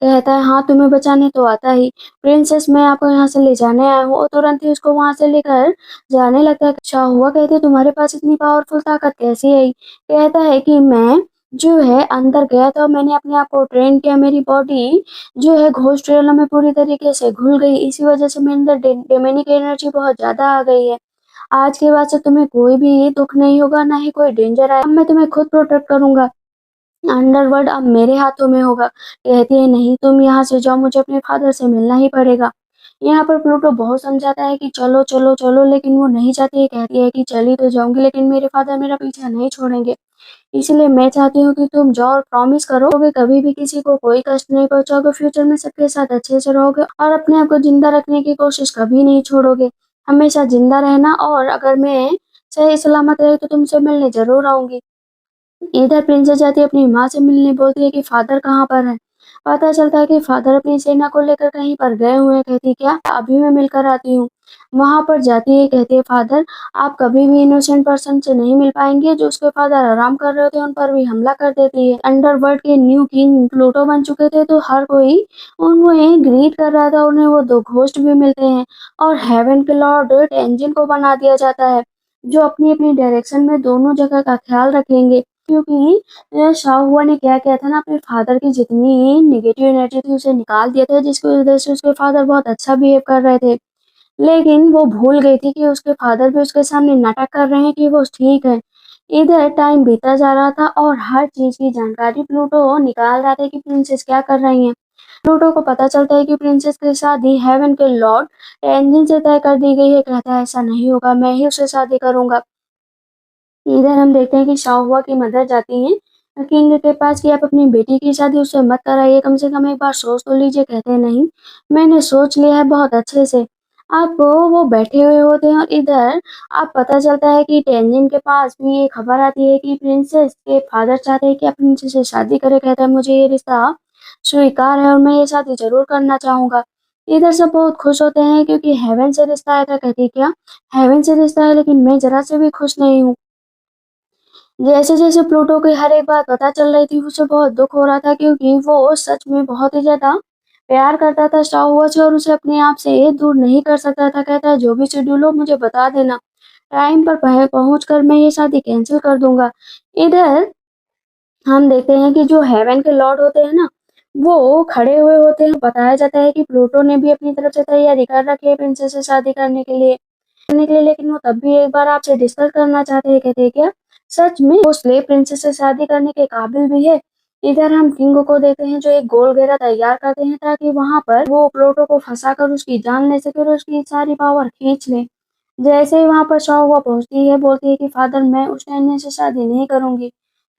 [SPEAKER 1] कहता है हाँ, तुम्हें बचाने तो आता ही। प्रिंसेस मैं आपको यहाँ से ले जाने आया हूँ, और तुरंत ही उसको वहां से लेकर जाने लगता है। अच्छा हुआ, कहते हैं तुम्हारे पास इतनी पावरफुल ताकत कैसी आई? कहता है कि मैं जो है अंदर गया था, मैंने अपने आप को ट्रेन किया, मेरी बॉडी जो है घोस्ट रियलम में पूरी तरीके से घुल गई, इसी वजह से मेरे अंदर डेमोनिक एनर्जी बहुत ज्यादा आ गई है। आज के बाद से तुम्हें कोई भी दुख नहीं होगा, ना ही कोई डेंजर आए, अब मैं तुम्हें खुद प्रोटेक्ट करूंगा। अंडरवर्ल्ड अब मेरे हाथों में होगा। कहती है नहीं, तुम यहाँ से जाओ, मुझे अपने फादर से मिलना ही पड़ेगा। यहाँ पर प्लूटो बहुत समझाता है कि चलो चलो चलो, लेकिन वो नहीं चाहती है। कहती है कि चली तो जाऊंगी, लेकिन मेरे फादर मेरा पीछा नहीं छोड़ेंगे, इसलिए मैं चाहती हूँ कि तुम जाओ और प्रॉमिस करो कि कभी भी किसी को कोई कष्ट नहीं पहुंचाओगे, फ्यूचर में सबके साथ अच्छे से रहोगे और अपने आप को जिंदा रखने की कोशिश कभी नहीं छोड़ोगे, हमेशा जिंदा रहना। और अगर मैं सही सलामत रही तो तुमसे मिलने जरूर आऊंगी। इधर प्रिंसेस जाती है अपनी माँ से मिलने, बोलती है कि फादर कहाँ पर है। पता चलता है कि फादर अपनी सेना को लेकर कहीं पर गए हुए हैं। कहती क्या, अभी मैं मिलकर आती हूँ। वहां पर जाती है, कहती है फादर आप कभी भी इनोसेंट पर्सन से नहीं मिल पाएंगे। जो उसके फादर आराम कर रहे होते हैं उन पर भी हमला कर देती है। अंडरवर्ल्ड के न्यू किंग प्लूटो बन चुके थे, तो हर कोई उन्हें ग्रीट कर रहा था, उन्हें वो दो घोस्ट भी मिलते हैं। और हेवन के लॉर्ड टेंजिन को बना दिया जाता है, जो अपनी अपनी डायरेक्शन में दोनों जगह का ख्याल रखेंगे। क्योंकि शाहूआ ने क्या किया था ना, अपने फादर की जितनी नेगेटिव एनर्जी थी उसे निकाल दिया था, जिसकी वजह से उसके फादर बहुत अच्छा बिहेव कर रहे थे। लेकिन वो भूल गई थी कि उसके फादर भी उसके सामने नाटक कर रहे हैं कि वो ठीक है। इधर टाइम बीता जा रहा था और हर चीज की जानकारी प्लूटो निकाल रहा था कि प्रिंसेस क्या कर रही है। प्लूटो को पता चलता है कि प्रिंसेस की शादी हेवन के लॉर्ड एंजल से तय कर दी गई है। कहता है ऐसा नहीं होगा, मैं ही उससे शादी करूंगा। इधर हम देखते हैं कि शाहूआ की मदर जाती है किंग के पास कि आप अपनी बेटी की शादी उससे मत कराइए, कम से कम एक बार सोच तो लीजिए। कहते हैं नहीं, मैंने सोच लिया है बहुत अच्छे से। आप वो बैठे हुए होते हैं और इधर आप पता चलता है कि टेंजिन के पास भी ये खबर आती है कि प्रिंसेस के फादर चाहते हैं कि आप प्रिंसेस से शादी करें। कहता है मुझे ये रिश्ता स्वीकार है और मैं ये शादी जरूर करना चाहूंगा। इधर सब बहुत खुश होते हैं क्योंकि हेवन से रिश्ता आया था। कहती क्या, हेवन से रिश्ता है, लेकिन मैं जरा से भी खुश नहीं हूँ। जैसे जैसे प्लूटो की हर एक बात पता चल रही थी, उसे बहुत दुख हो रहा था, क्योंकि वो सच में बहुत ही ज्यादा प्यार करता था शाहूआ से और उसे अपने आप से दूर नहीं कर सकता था। कहता है जो भी शेड्यूल हो मुझे बता देना, टाइम पर पहुंच कर मैं ये शादी कैंसिल कर दूंगा। इधर हम देखते हैं कि जो हेवन के लॉर्ड होते हैं ना, वो खड़े हुए होते हैं। बताया जाता है कि प्लूटो ने भी अपनी तरफ से तैयारी कर रखी है प्रिंसेस से शादी करने के लिए, लेकिन वो तब भी एक बार आपसे डिस्कस करना चाहते हैं। कहते हैं क्या सच में वो स्लेव प्रिंसेस से शादी करने के काबिल भी है? इधर हम किंग को देखते हैं जो एक गोल घेरा तैयार करते हैं ताकि वहां पर वो प्लूटो को फंसाकर उसकी जान ले सके और उसकी सारी पावर खींच ले। जैसे ही वहां पर शाहूआ पहुंचती है, बोलती है कि फादर मैं उस टाइम से शादी नहीं करूंगी।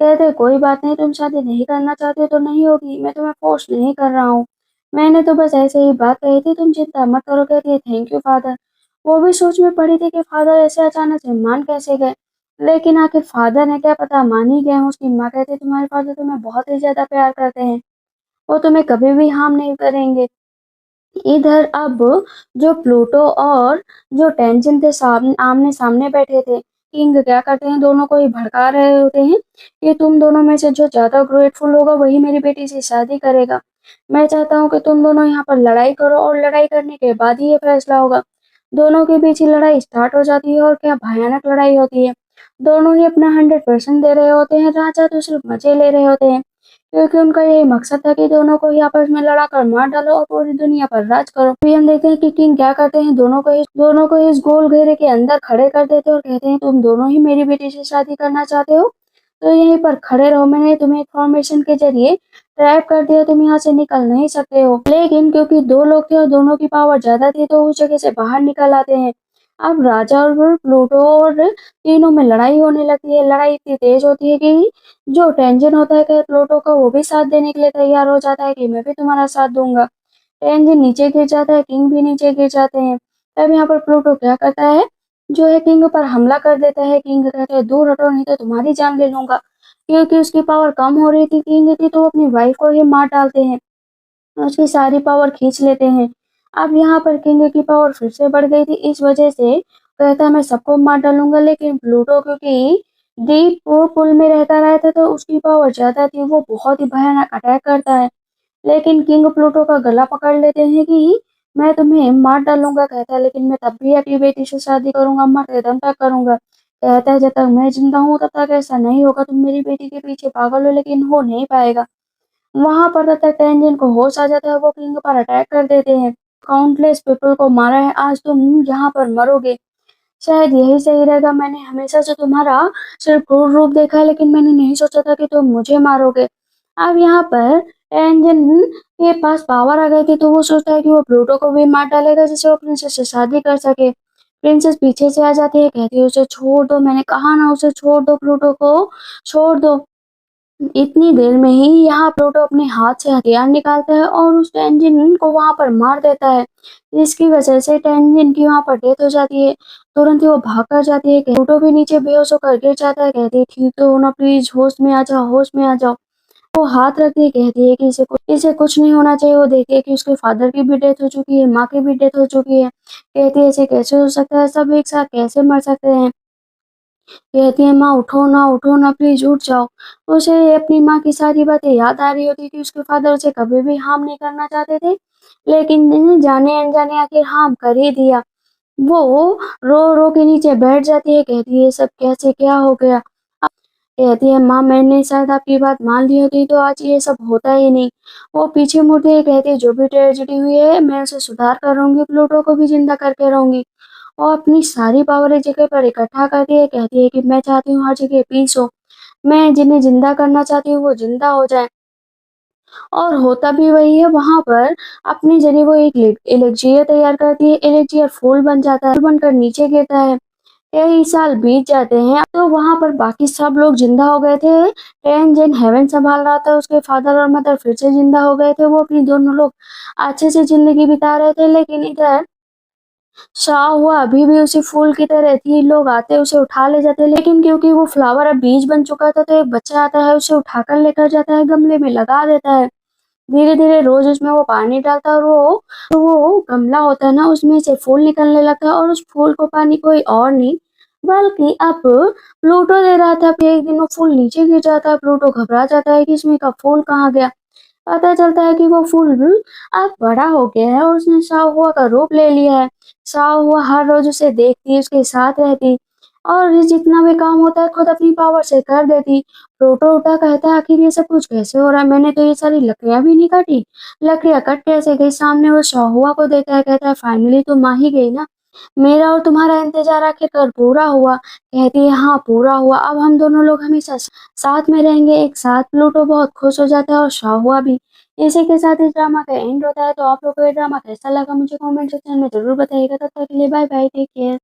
[SPEAKER 1] कहते कोई बात नहीं, तुम शादी नहीं करना चाहते हो तो नहीं होगी, मैं तुम्हें फोर्स नहीं कर रहा हूँ, मैंने तो बस ऐसे ही बात कही थी, तुम चिंता मत करो। कहती है थैंक यू फादर। वो भी सोच में पड़ी थी कि फादर ऐसे अचानक से मान कैसे गए, लेकिन आखिर फादर ने क्या पता मान ही गए। उसकी माँ कहती तुम्हारे फादर तुम्हें बहुत ही ज्यादा प्यार करते हैं, वो तुम्हें कभी भी हार्म नहीं करेंगे। इधर अब जो प्लूटो और जो टेंजिन थे सामने आमने सामने बैठे थे। किंग क्या करते हैं, दोनों को ही भड़का रहे होते हैं कि तुम दोनों में से जो ज्यादा ग्रेटफुल होगा वही मेरी बेटी से शादी करेगा। मैं चाहता हूँ कि तुम दोनों यहाँ पर लड़ाई करो और लड़ाई करने के बाद ही ये फैसला होगा। दोनों के बीच ही लड़ाई स्टार्ट हो जाती है और क्या भयानक लड़ाई होती है। दोनों ही अपना 100% दे रहे होते हैं, राजा तो सिर्फ मजे ले रहे होते हैं, क्योंकि उनका यही मकसद था कि दोनों को ही आपस में लड़ा कर मार डालो और पूरी दुनिया पर राज करो। अभी हम देखते हैं कि किंग क्या करते हैं, दोनों को इस गोल घेरे के अंदर खड़े कर देते हैं और कहते हैं तुम दोनों ही मेरी बेटी से शादी करना चाहते हो तो यहीं पर खड़े रहो, मैंने तुम्हें इन्फॉर्मेशन के जरिए ट्रैप कर दिया, तुम यहाँ से निकल नहीं सकते हो। लेकिन क्योंकि दो लोग थे और दोनों की पावर ज्यादा थी तो उस जगह से बाहर निकल आते हैं। अब राजा और प्लूटो और तीनों में लड़ाई होने लगती है। लड़ाई इतनी तेज होती है कि जो टेंजन होता है कि प्लूटो का, वो भी साथ देने के लिए तैयार हो जाता है कि मैं भी तुम्हारा साथ दूंगा। टेंजन नीचे गिर जाता है, किंग भी नीचे गिर जाते हैं। तब यहाँ पर प्लूटो क्या करता है, जो है किंग पर हमला कर देता है। किंग कहता है दूर हटो नहीं तो तुम्हारी जान ले लूंगा। क्योंकि उसकी पावर कम हो रही थी किंग की, तो वो अपनी वाइफ को ही मार डालते हैं, उसकी सारी पावर खींच लेते हैं। अब यहाँ पर किंग की पावर फिर से बढ़ गई थी, इस वजह से कहता मैं सबको मार डालूंगा। लेकिन प्लूटो क्योंकि डीप पुल में रहता रहता तो उसकी पावर ज्यादा थी, वो बहुत ही भयानक अटैक करता है। लेकिन किंग प्लूटो का गला पकड़ लेते हैं कि मैं तुम्हें मार डालूंगा। कहता है लेकिन मैं तब भी अपनी बेटी से शादी करूंगा, मरते दम तक करूंगा। कहता है जब तक मैं जिंदा हूँ तब तक ऐसा नहीं होगा, तुम मेरी बेटी के पीछे पागल हो लेकिन हो नहीं पाएगा। वहां पर तब तक टेंजिन को होश आ जाता है, वो किंग पर अटैक कर देते हैं। काउंटलेस पीपल को मारा है, आज तुम यहाँ पर मरोगे, शायद यही सही रहेगा। मैंने हमेशा से तुम्हारा सिर्फ क्रूर रूप देखा है, लेकिन मैंने नहीं सोचा था कि तुम मुझे मारोगे। अब यहाँ पर टेंजिन के पास पावर आ गई थी तो वो सोचता है कि वो प्लूटो को भी मार डालेगा जिससे वो प्रिंसेस से शादी कर सके। प्रिंसेस पीछे से आ जाती है, कहती है उसे छोड़ दो, मैंने कहा ना उसे छोड़ दो, प्लूटो को छोड़ दो। इतनी देर में ही यहाँ प्लूटो अपने हाथ से हथियार निकालता है और उस टेंजिन को वहां पर मार देता है, जिसकी वजह से टेंजिन की वहां पर डेथ हो जाती है। तुरंत ही वो भाग कर जाती है, प्लूटो भी नीचे बेहोश होकर गिर जाता है। कहती है ठीक तो हो ना, प्लीज होश में आ जाओ, होश में आ जाओ। वो हाथ रखती है, कहती है कि इसे कुछ नहीं होना चाहिए। वो देखती है कि उसके फादर की भी डेथ हो चुकी है, माँ की भी डेथ हो चुकी है। कहती है ऐसे कैसे हो सकता है, सब एक साथ कैसे मर सकते हैं। कहती है माँ उठो ना प्लीज उठ जाओ। उसे अपनी माँ की सारी बातें याद आ रही होती कि उसके फादर उसे कभी भी हार्म नहीं करना चाहते थे, लेकिन जाने अनजाने आखिर हार्म कर ही दिया। वो रो रो के नीचे बैठ जाती है, कहती है सब कैसे क्या हो गया। कहती है माँ मैंने शायद आपकी बात मान ली होती तो आज ये सब होता ही नहीं। वो पीछे मुड़ती है, कहती है जो भी ट्रेजेडी हुई है मैं उसे सुधार कर रहूंगी, प्लूटो को भी जिंदा करके रहूंगी। और अपनी सारी पावर एक जगह पर इकट्ठा करती है, कहती है कि मैं चाहती हूँ हर जगह पीस हो, मैं जिन्हें जिंदा करना चाहती हूँ वो जिंदा हो जाए। और होता भी वही है। वहां पर अपने जरिए वो एक एलेक्जियर तैयार करती है, एलेक्जियर फूल बन जाता है, फूल बनकर नीचे गिरता है। कई साल बीत जाते हैं तो वहां पर बाकी सब लोग जिंदा हो गए थे। टेन जिन हेवन संभाल रहा था, उसके फादर और मदर फिर से जिंदा हो गए थे, वो अपनी दोनों लोग अच्छे से जिंदगी बिता रहे थे। लेकिन इधर शाह हुआ अभी भी उसी फूल की तरह थी, लोग आते उसे उठा ले जाते, लेकिन क्योंकि वो फ्लावर अब बीज बन चुका था तो एक बच्चा आता है उसे उठाकर लेकर जाता है, गमले में लगा देता है। धीरे धीरे रोज उसमें वो पानी डालता है और वो गमला होता है ना उसमें से फूल निकलने लगता है, और उस फूल को पानी कोई और नहीं बल्कि अब प्लूटो दे रहा था। फिर एक दिन वो फूल नीचे गिर जाता है, प्लूटो घबरा जाता है कि इसमें का फूल कहाँ गया। पता चलता है कि वो फूल अब बड़ा हो गया है और उसने शाहुआ का रूप ले लिया है। शाहुआ हर रोज उसे देखती, उसके साथ रहती और ये जितना भी काम होता है खुद अपनी पावर से कर देती। प्रोटो उल्टा कहता है आखिर ये सब कुछ कैसे हो रहा है? मैंने तो ये सारी लकड़ियाँ भी नहीं काटी। लकड़ियाँ कट कैसे गई? सामने वो शाहुआ को देखता है, कहता है फाइनली तुम आ ही गई ना। मेरा और तुम्हारा इंतजार आखिरकार पूरा हुआ। कहती है हाँ पूरा हुआ, अब हम दोनों लोग हमेशा साथ में रहेंगे एक साथ। प्लूटो बहुत खुश हो जाता है और शाहुआ भी। इसी के साथ इस ड्रामा का एंड होता है। तो आप लोगों को ये ड्रामा कैसा लगा मुझे कमेंट सेक्शन में जरूर बताइएगा। तब तक के लिए बाय बाय, टेक केयर।